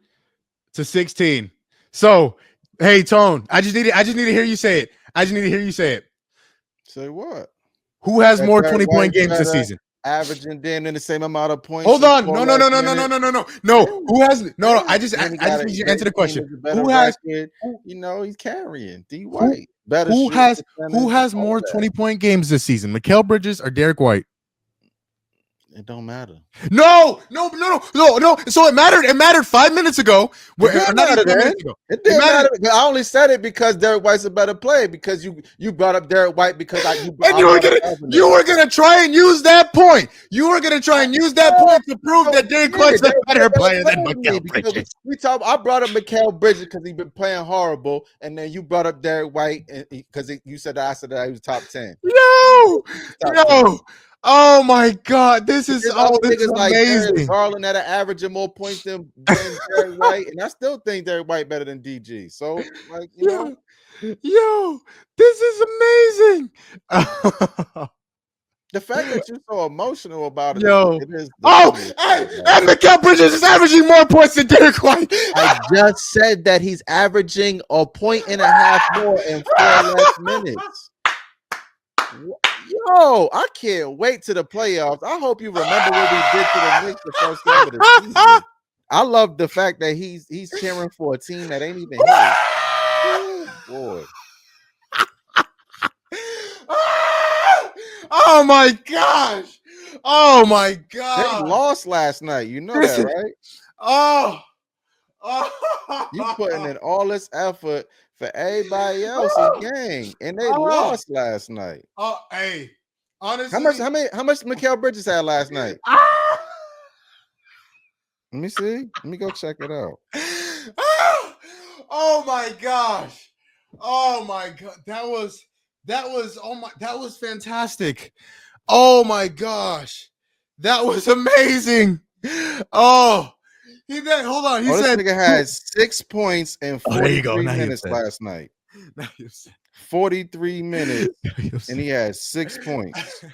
to 16. So, hey, Tone, I just need to hear you say it. Say what? Who has more 20-point games this season? averaging damn in the same amount of points. Hold and on. four No. less minutes. No. Yeah, Who has no? yeah. I just And then he I got just a need you to great answer the team question. with a better Who has record. who You know, he's carrying D who White. Better who shooting has percentage, all more that. 20-point games this season? Mikal Bridges or Derek White? It don't matter. No. So it mattered. It mattered 5 minutes ago. It didn't Not matter even 5 then. minutes ago. It It didn't mattered. matter. I only said it because Derek White's a better player. Because you brought up Derek White because I And brought up Evan. you were gonna try and use that point. You were gonna try and use that point to prove that Derek White's a better player than Mikal because Bridges. I brought up Mikal Bridges because he's been playing horrible, and then you brought up Derek White because you said that I said that he was top 10. No. Top 10. Oh my God, this is There's other this is niggas like Darius amazing. Garland that are averaging more points than Derek White, and I still think Derek White better than DG. So, like, you know, Yo, this is amazing. the fact that you're so emotional about it, Yo. it is. And Mikal Bridges is averaging more points than Derek White. I just said that he's averaging a point and a half more in 4 less minutes. Yo, I can't wait to the playoffs. I hope you remember what we did to the Knicks the first game of the season. I love the fact that he's cheering for a team that ain't even here. Oh, boy. Oh my gosh. Oh my They God. lost last night. You know that, right? Oh. You putting in all this effort for everybody else's game, and they lost last night. Oh, hey. Honestly, How much Mikal Bridges had last night? Let me see. Let me go check it out. Oh my gosh. Oh my God. That was fantastic. Oh my gosh. That was amazing. Oh, hold on. He This said nigga had 6 points in there you go. 43 Now you minutes said. last night. Now you said. 43 minutes, and he had 6 points.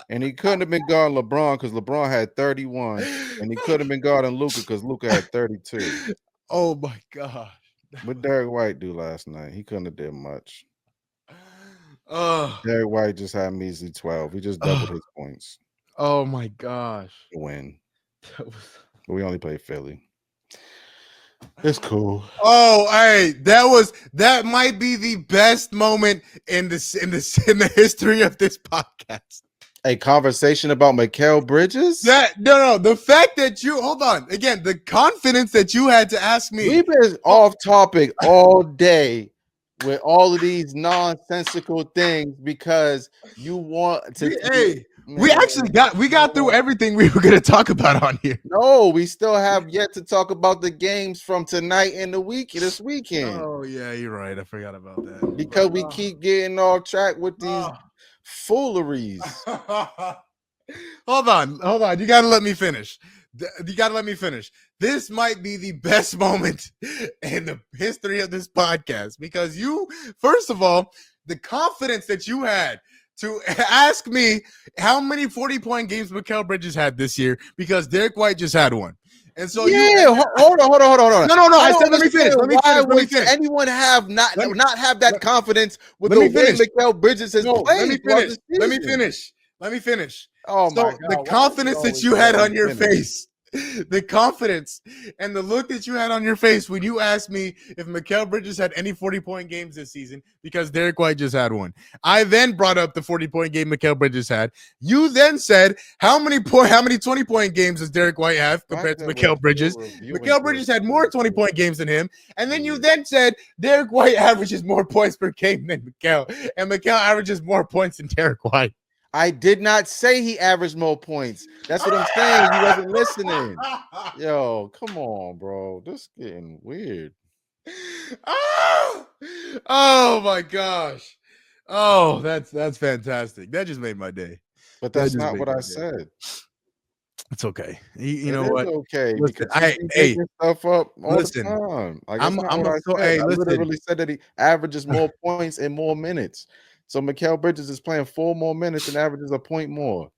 And he couldn't have been guarding LeBron because LeBron had 31, and he could have been guarding Luka because Luka had 32. Oh my God. What Derek White do last night? He couldn't have did much. Oh, Derek White just had measly 12. He just doubled his points oh my gosh. to win. That was... But we only played Philly. It's cool. Oh, hey, that might be the best moment in the history of this podcast. A conversation about Mikal Bridges? No, the fact that you hold on again, the confidence that you had to ask me. We've been off topic all day with all of these nonsensical things because you want to. We got through everything we were going to talk about on here. No, we still have yet to talk about the games from tonight and this weekend. Oh yeah, you're right. I forgot about that because we keep getting off track with these fooleries. Hold on. You got to let me finish. This might be the best moment in the history of this podcast because first of all, the confidence that you had to ask me how many 40-point games Mikal Bridges had this year because Derek White just had one. And so hold on. No. I said let me finish. Why would anyone have not have that confidence with the way Mikal Bridges has played? Let me finish. Oh my God. The confidence that you had on your face. The confidence and the look that you had on your face when you asked me if Mikal Bridges had any 40-point games this season because Derek White just had one. I then brought up the 40-point game Mikal Bridges had. You then said, how many 20-point games does Derek White have compared to Mikal Bridges? Mikal Bridges had more 20-point games than him. And then you then said Derek White averages more points per game than Mikal. And Mikal averages more points than Derek White. I did not say he averaged more points. That's what I'm saying. You wasn't listening. Yo, come on, bro. This is getting weird. Oh my gosh. Oh, that's fantastic. That just made my day. But that's not what I said. It's okay. You know what? Okay. Listen, because stuff up all the time. Like, I literally said that he averages more points and more minutes. So Mikal Bridges is playing 4 more minutes and averages a point more.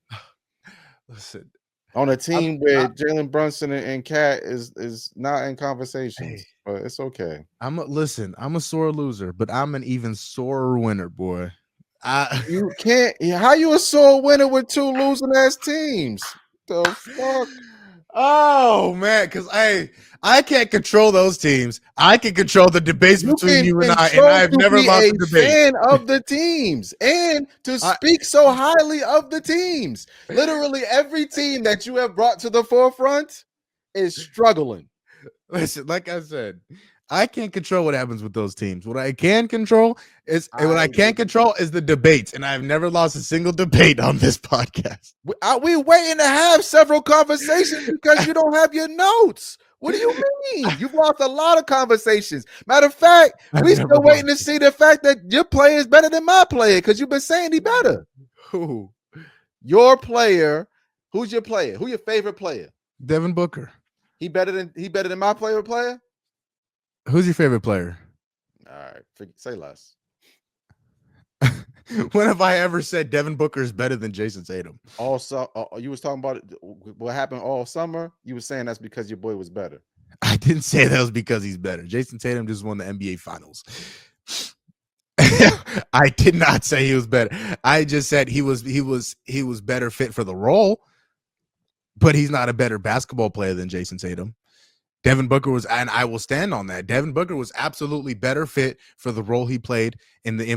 Listen, on a team where Jalen Brunson and Cat is not in conversations, but it's okay. I'm a sore loser, but I'm an even sorer winner, boy. You can't. How you a sore winner with two losing ass teams? The fuck? Oh man, because I can't control those teams. I can control the debates You between can you and control I have to never be lost a a debate. fan of the teams and to speak so highly of the teams. Literally every team that you have brought to the forefront is struggling. Listen, like I said, I can't control what happens with those teams. What I can control is the debates, and I've never lost a single debate on this podcast. We waiting to have several conversations because you don't have your notes. What do you mean? You've lost a lot of conversations. Matter of fact, we still waiting to see the fact that your player is better than my player because you've been saying he better. Who? Your player. Who's your player? Who your favorite player? Devin Booker. He better than my player? Who's your favorite player? All right, say less. When have I ever said Devin Booker is better than Jason Tatum? Also, you was talking about what happened all summer. You were saying that's because your boy was better. I didn't say that was because he's better. Jason Tatum just won the NBA Finals. I did not say he was better. I just said he was better fit for the role, but he's not a better basketball player than Jason Tatum. Devin Booker was, and I will stand on that. Devin Booker was absolutely better fit for the role he played in the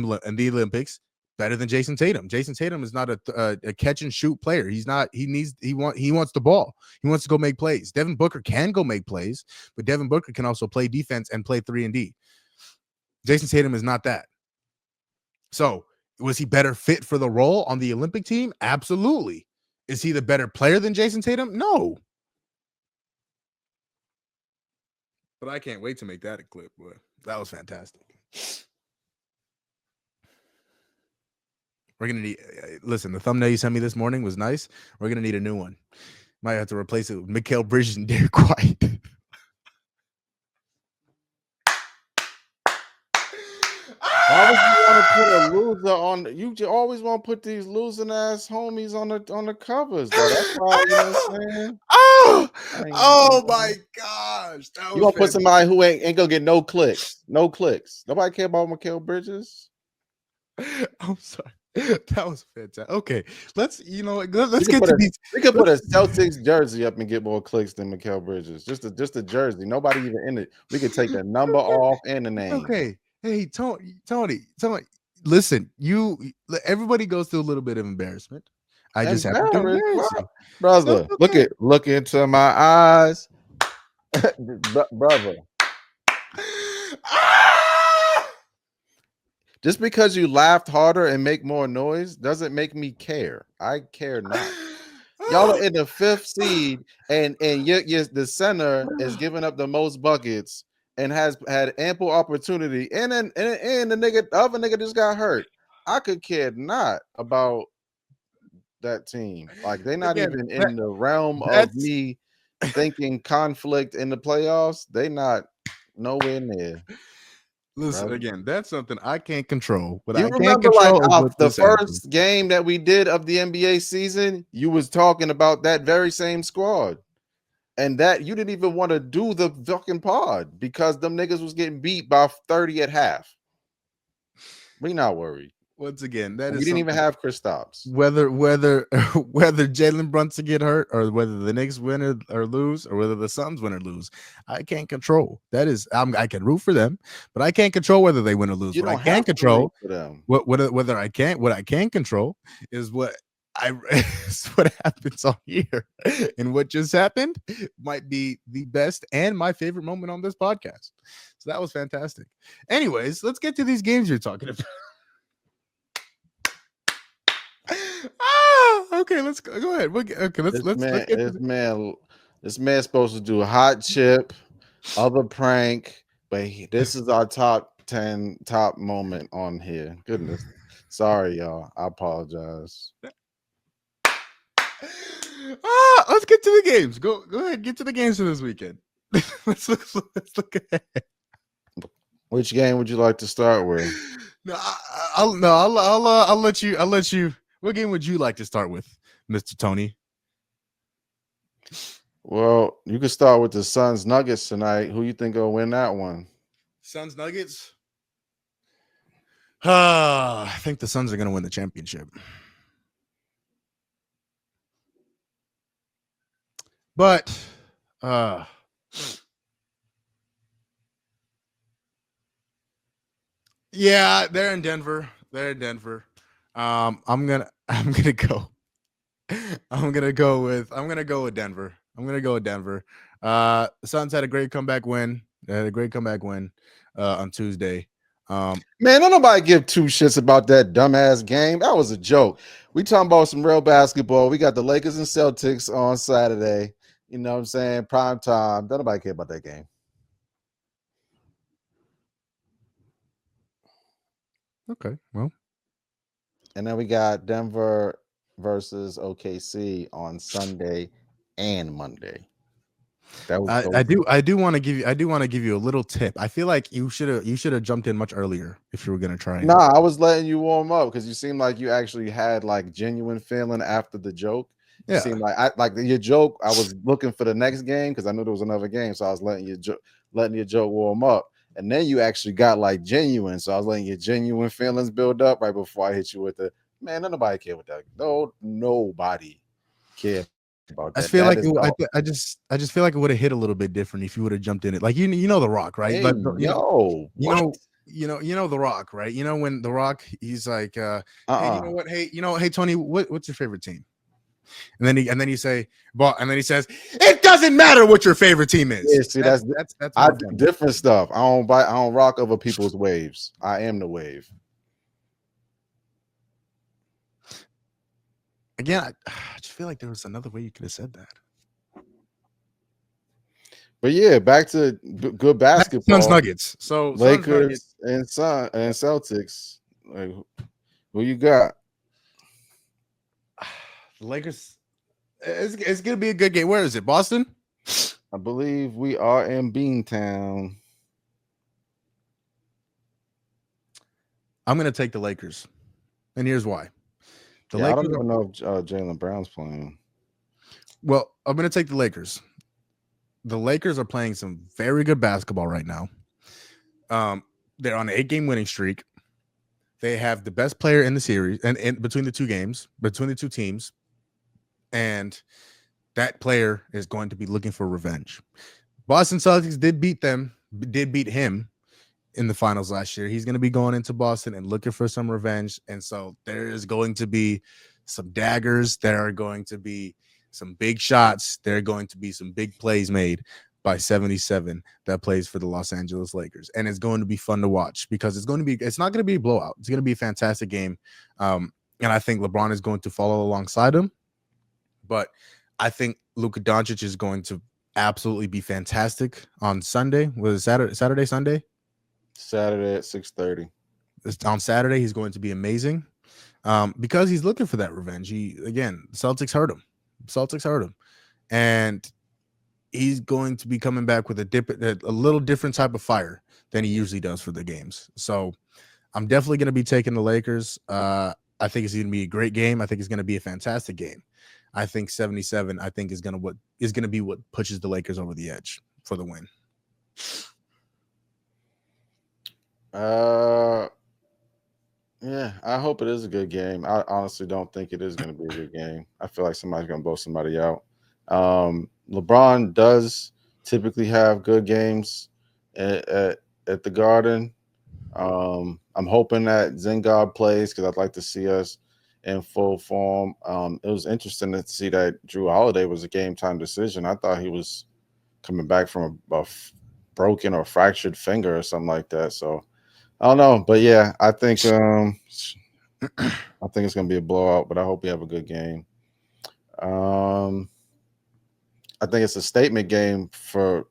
Olympics, better than Jason Tatum. Jason Tatum is not a catch and shoot player. He's not. He wants the ball. He wants to go make plays. Devin Booker can go make plays, but Devin Booker can also play defense and play 3-and-D. Jason Tatum is not that. So was he better fit for the role on the Olympic team? Absolutely. Is he the better player than Jason Tatum? No. But I can't wait to make that a clip. Boy. That was fantastic. We're going to need, listen, the thumbnail you sent me this morning was nice. We're going to need a new one. Might have to replace it with Mikal Bridges and Derek White. Why would you want to put a loser on? You always want to put these losing ass homies on the covers, though. That's why, you know what I'm saying? Oh my gosh. You gonna put somebody who ain't gonna get no clicks. No clicks. Nobody care about Mikal Bridges. I'm sorry. That was fantastic. Okay, let's get to these. We could put a Celtics jersey up and get more clicks than Mikal Bridges. Just a jersey. Nobody even in it. We could take the number off and the name. Okay. Hey, Tony. Listen, everybody goes through a little bit of embarrassment. I just have to embarrass you. Brother. Okay. Look into my eyes. Brother. Just because you laughed harder and make more noise doesn't make me care. I care not. Y'all are in the 5th seed, and the center is giving up the most buckets and has had ample opportunity. And then the other nigga just got hurt. I could care not about that team. Like they're not even in the realm of me thinking conflict in the playoffs. They not nowhere near. Listen, again, that's something I can't control. But you I remember, can't control like the first game that we did of the NBA season, you was talking about that very same squad, and that you didn't even want to do the fucking pod because them niggas was getting beat by 30 at half. We not worried. Once again, we didn't even have Kristaps. Whether Jalen Brunson get hurt, or whether the Knicks win or lose, or whether the Suns win or lose, I can't control. That is, I can root for them, but I can't control whether they win or lose. What I can control, what I can control is what happens on here, and what just happened might be the best and my favorite moment on this podcast. So that was fantastic. Anyways, let's get to these games you're talking about. Okay, let's go ahead. Okay, let's get this man's supposed to do a hot chip, other prank, but this is our top 10 top moment on here. Goodness, sorry y'all, I apologize. Let's get to the games. Go ahead, get to the games for this weekend. let's look ahead. Which game would you like to start with? I'll let you. What game would you like to start with, Mr. Tony? Well, you can start with the Suns Nuggets tonight. Who you think will win that one? Suns Nuggets. I think the Suns are going to win the championship. But yeah, they're in Denver. I'm gonna go. I'm gonna go with Denver. The Suns had a great comeback win. They had a great comeback win on Tuesday. Man, don't nobody give two shits about that dumbass game. That was a joke. We talking about some real basketball. We got the Lakers and Celtics on Saturday. You know what I'm saying? Prime time. Don't nobody care about that game. Okay, well, And then we got Denver versus OKC on Sunday and Monday. That was I do want to give you a little tip. I feel like you should have jumped in much earlier if you were gonna try. Nah, I was letting you warm up because you seemed like you actually had like genuine feeling after the joke. You Yeah. seemed like your joke. I was looking for the next game because I knew there was another game, so I was letting your joke warm up, and then you actually got like genuine. So I was letting your genuine feelings build up right before I hit you with the man. Nobody care with that. No, nobody care about that. I feel That like is the I just feel like it would have hit a little bit different if you would have jumped in it. Like you know The Rock, right? hey, Like yo, what? you know The Rock, right? You know when The Rock he's like hey, you know what? Hey Tony, what's your favorite team? And then you say, and then he says, it doesn't matter what your favorite team is. Yeah, see, that's more fun. different stuff. I don't rock over people's waves. I am the wave. Again, I just feel like there was another way you could have said that. But yeah, back to good basketball. Suns Nuggets. So Lakers and Celtics. Like, who you got? The Lakers. It's gonna be a good game. Where is it? Boston? I believe we are in Beantown. I'm gonna take the Lakers, and here's why. I don't even know if Jaylen Brown's playing. Well, I'm gonna take the Lakers. The Lakers are playing some very good basketball right now. They're on an 8-game winning streak. They have the best player in the series, and between the two teams, and that player is going to be looking for revenge. Boston Celtics did beat him in the finals last year. He's going to be going into Boston and looking for some revenge, and so there is going to be some daggers. There are going to be some big shots. There are going to be some big plays made by 77 that plays for the Los Angeles Lakers. And it's going to be fun to watch because it's not going to be a blowout. It's going to be a fantastic game. And I think LeBron is going to follow alongside him. But I think Luka Doncic is going to absolutely be fantastic on Sunday. Was it Saturday, Sunday? Saturday at 6:30. On Saturday, he's going to be amazing because he's looking for that revenge. Celtics hurt him. And he's going to be coming back with a little different type of fire than he usually does for the games. So I'm definitely going to be taking the Lakers. I think it's going to be a great game. I think it's going to be a fantastic game. I think 77, is going to be what pushes the Lakers over the edge for the win. Yeah, I hope it is a good game. I honestly don't think it is going to be a good game. I feel like somebody's going to blow somebody out. LeBron does typically have good games at the Garden. I'm hoping that Zengard plays because I'd like to see us in full form. It was interesting to see that Drew Holiday was a game time decision. I thought he was coming back from a broken or fractured finger or something like that. So I don't know, but yeah, I think I think it's gonna be a blowout. But I hope we have a good game. I think it's a statement game for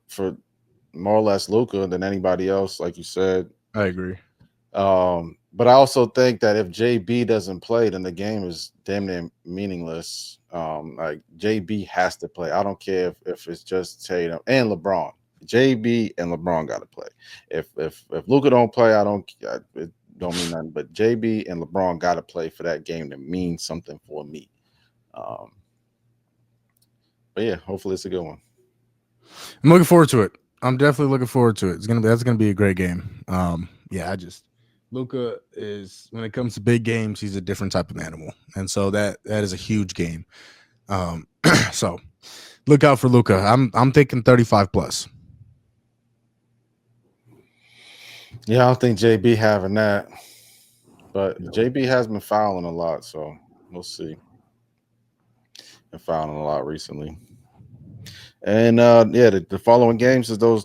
more or less Luka than anybody else, like you said. I agree. But I also think that if JB doesn't play, then the game is damn near meaningless. Like JB has to play. I don't care if it's just Tatum and LeBron. JB and LeBron got to play. If Luka don't play, it don't mean nothing. But JB and LeBron got to play for that game to mean something for me. But yeah, hopefully it's a good one. I'm looking forward to it. I'm definitely looking forward to it. That's gonna be a great game. Luca is, when it comes to big games, he's a different type of animal, and so that is a huge game. So look out for Luca. I'm thinking 35 plus. Yeah, I don't think JB having that, but No. JB has been fouling a lot, so we'll see. Been fouling a lot recently. And yeah, the following games is those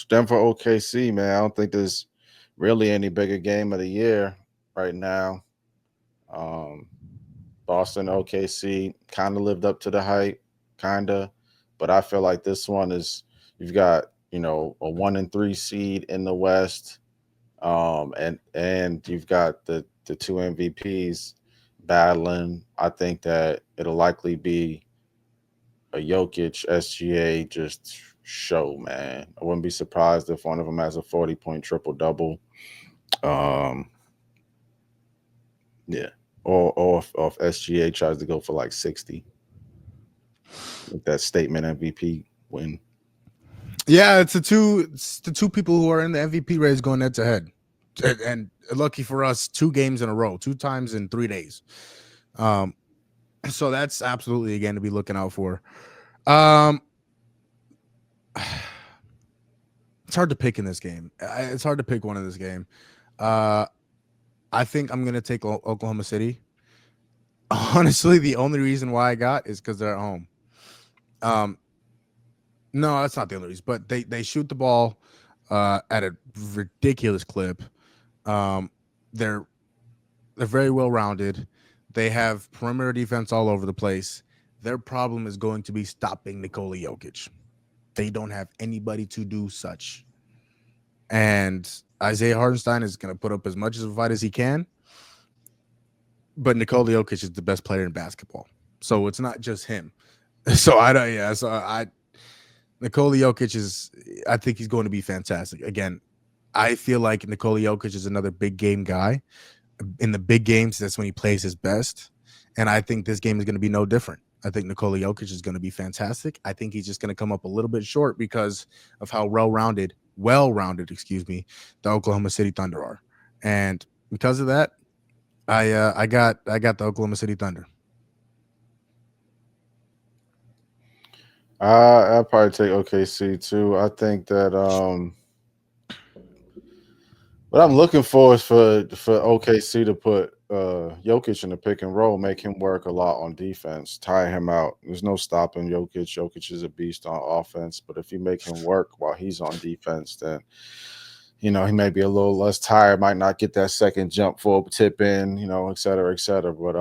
Denver OKC, man. I don't think there's really any bigger game of the year right now. Um, Boston OKC kind of lived up to the hype, kind of, but I feel like this one is you've got a 1-3 seed in the West, and you've got the two MVPs battling. I think that it'll likely be a Jokic SGA just show, man. I wouldn't be surprised if one of them has a 40-point triple double. Um, yeah, or if SGA tries to go for like 60, with that statement MVP win. Yeah, it's the two people who are in the MVP race going head to head, and lucky for us, 2 games in a row, 2 times in 3 days. So that's absolutely again to be looking out for. It's hard to pick in this game. It's hard to pick one in this game. I think I'm gonna take Oklahoma City. Honestly, the only reason why I got is because they're at home. No, that's not the only reason, but they shoot the ball at a ridiculous clip. They're very well rounded. They have perimeter defense all over the place. Their problem is going to be stopping Nikola Jokic. They don't have anybody to do such. And Isaiah Hartenstein is going to put up as much of a fight as he can. But Nikola Jokic is the best player in basketball. So it's not just him. So Nikola Jokic is, I think he's going to be fantastic. Again, I feel like Nikola Jokic is another big game guy. In the big games, that's when he plays his best. And I think this game is going to be no different. I think Nikola Jokic is going to be fantastic. I think he's just going to come up a little bit short because of how well-rounded, the Oklahoma City Thunder are. And because of that, I got the Oklahoma City Thunder. I'll probably take OKC too. I think that what I'm looking for is for OKC to put Jokic in the pick and roll, make him work a lot on defense, tire him out. There's no stopping Jokic. Jokic is a beast on offense, but if you make him work while he's on defense, then he may be a little less tired, might not get that second jump full tip in, et cetera, et cetera. But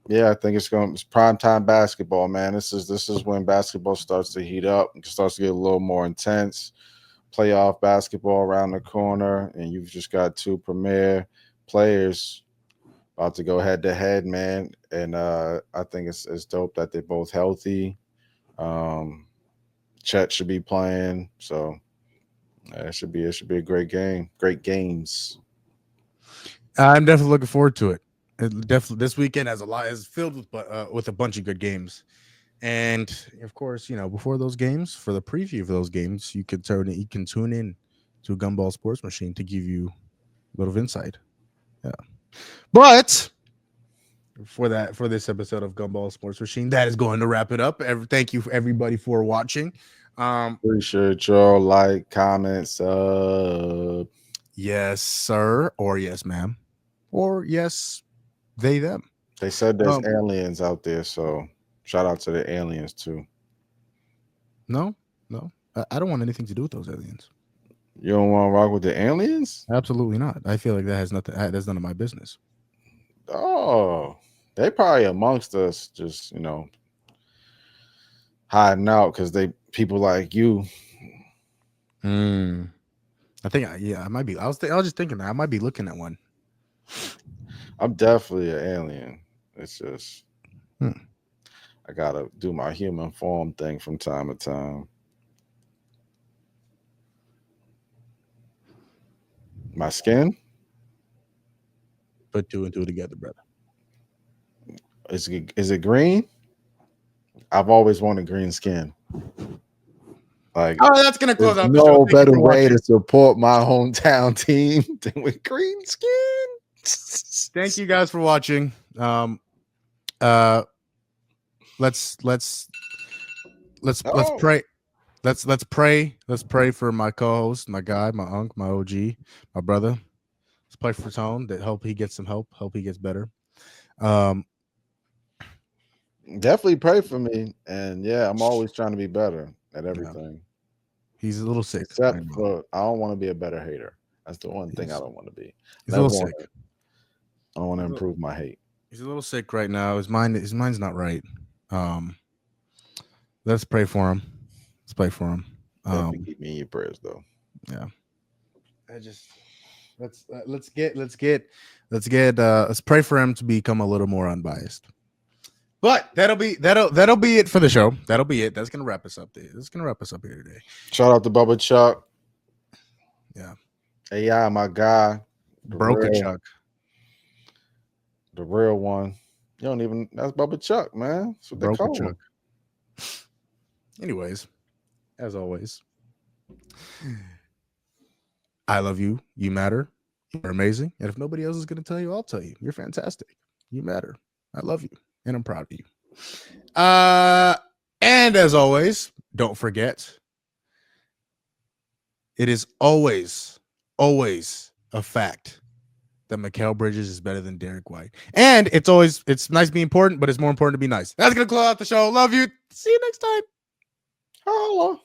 yeah, I think it's primetime basketball, man. This is when basketball starts to heat up, it starts to get a little more intense. Playoff basketball around the corner, and you've just got two premier players about to go head to head, man. And I think it's dope that they're both healthy. Chet should be playing, so it should be a great game, great games. I'm definitely looking forward to it. Definitely, this weekend is filled with a bunch of good games. And of course, before those games, for the preview of those games, you can tune in to Gumball Sports Machine to give you a little insight. Yeah. But for this episode of Gumball Sports Machine, that is going to wrap it up. Thank you everybody for watching. Appreciate y'all. Like, comment, sub. Yes, sir, or yes, ma'am, or yes, they them. They said there's aliens out there, so shout out to the aliens too. No, I don't want anything to do with those aliens. You don't want to rock with the aliens? Absolutely not. I feel like that's none of my business. Oh, they probably amongst us, just hiding out because they people like you. I think I might be. I was just thinking that I might be looking at one. I'm definitely an alien. It's just I gotta do my human form thing from time to time. My skin? Put 2 and 2 together, brother. Is it green? I've always wanted green skin. Like, Oh, that's gonna close there's out the show. no Thank you better for way watching. to support my hometown team than with green skin. Thank you guys for watching. Let's Oh. pray. Let's pray. Let's pray for my co-host, my guy, my uncle, my OG, my brother. Let's pray for Tone that hope he gets some help. Hope he gets better. Definitely pray for me. And yeah, I'm always trying to be better at everything. He's a little sick. Except for I don't want to be a better hater. That's the one thing I don't want to be. He's a little sick. I don't want to improve my hate. He's a little sick right now. His mind's not right. Let's pray for him. Let's pray for him. Definitely keep me in your prayers though. Yeah. Let's pray for him to become a little more unbiased. But that'll be it for the show. That'll be it. That's gonna wrap us up there. That's gonna wrap us up here today. Shout out to Bubba Chuck. Yeah. AI, my guy. Broken Chuck. The real one. You don't even that's Bubba Chuck, man. That's what they Broken call Chuck. him. Anyways, as always, I love you. You matter. You're amazing. And if nobody else is going to tell you, I'll tell you. You're fantastic. You matter. I love you. And I'm proud of you. And as always, don't forget, it is always a fact that Mikal Bridges is better than Derek White. And it's nice being important, but it's more important to be nice. That's going to close out the show. Love you. See you next time. Holla.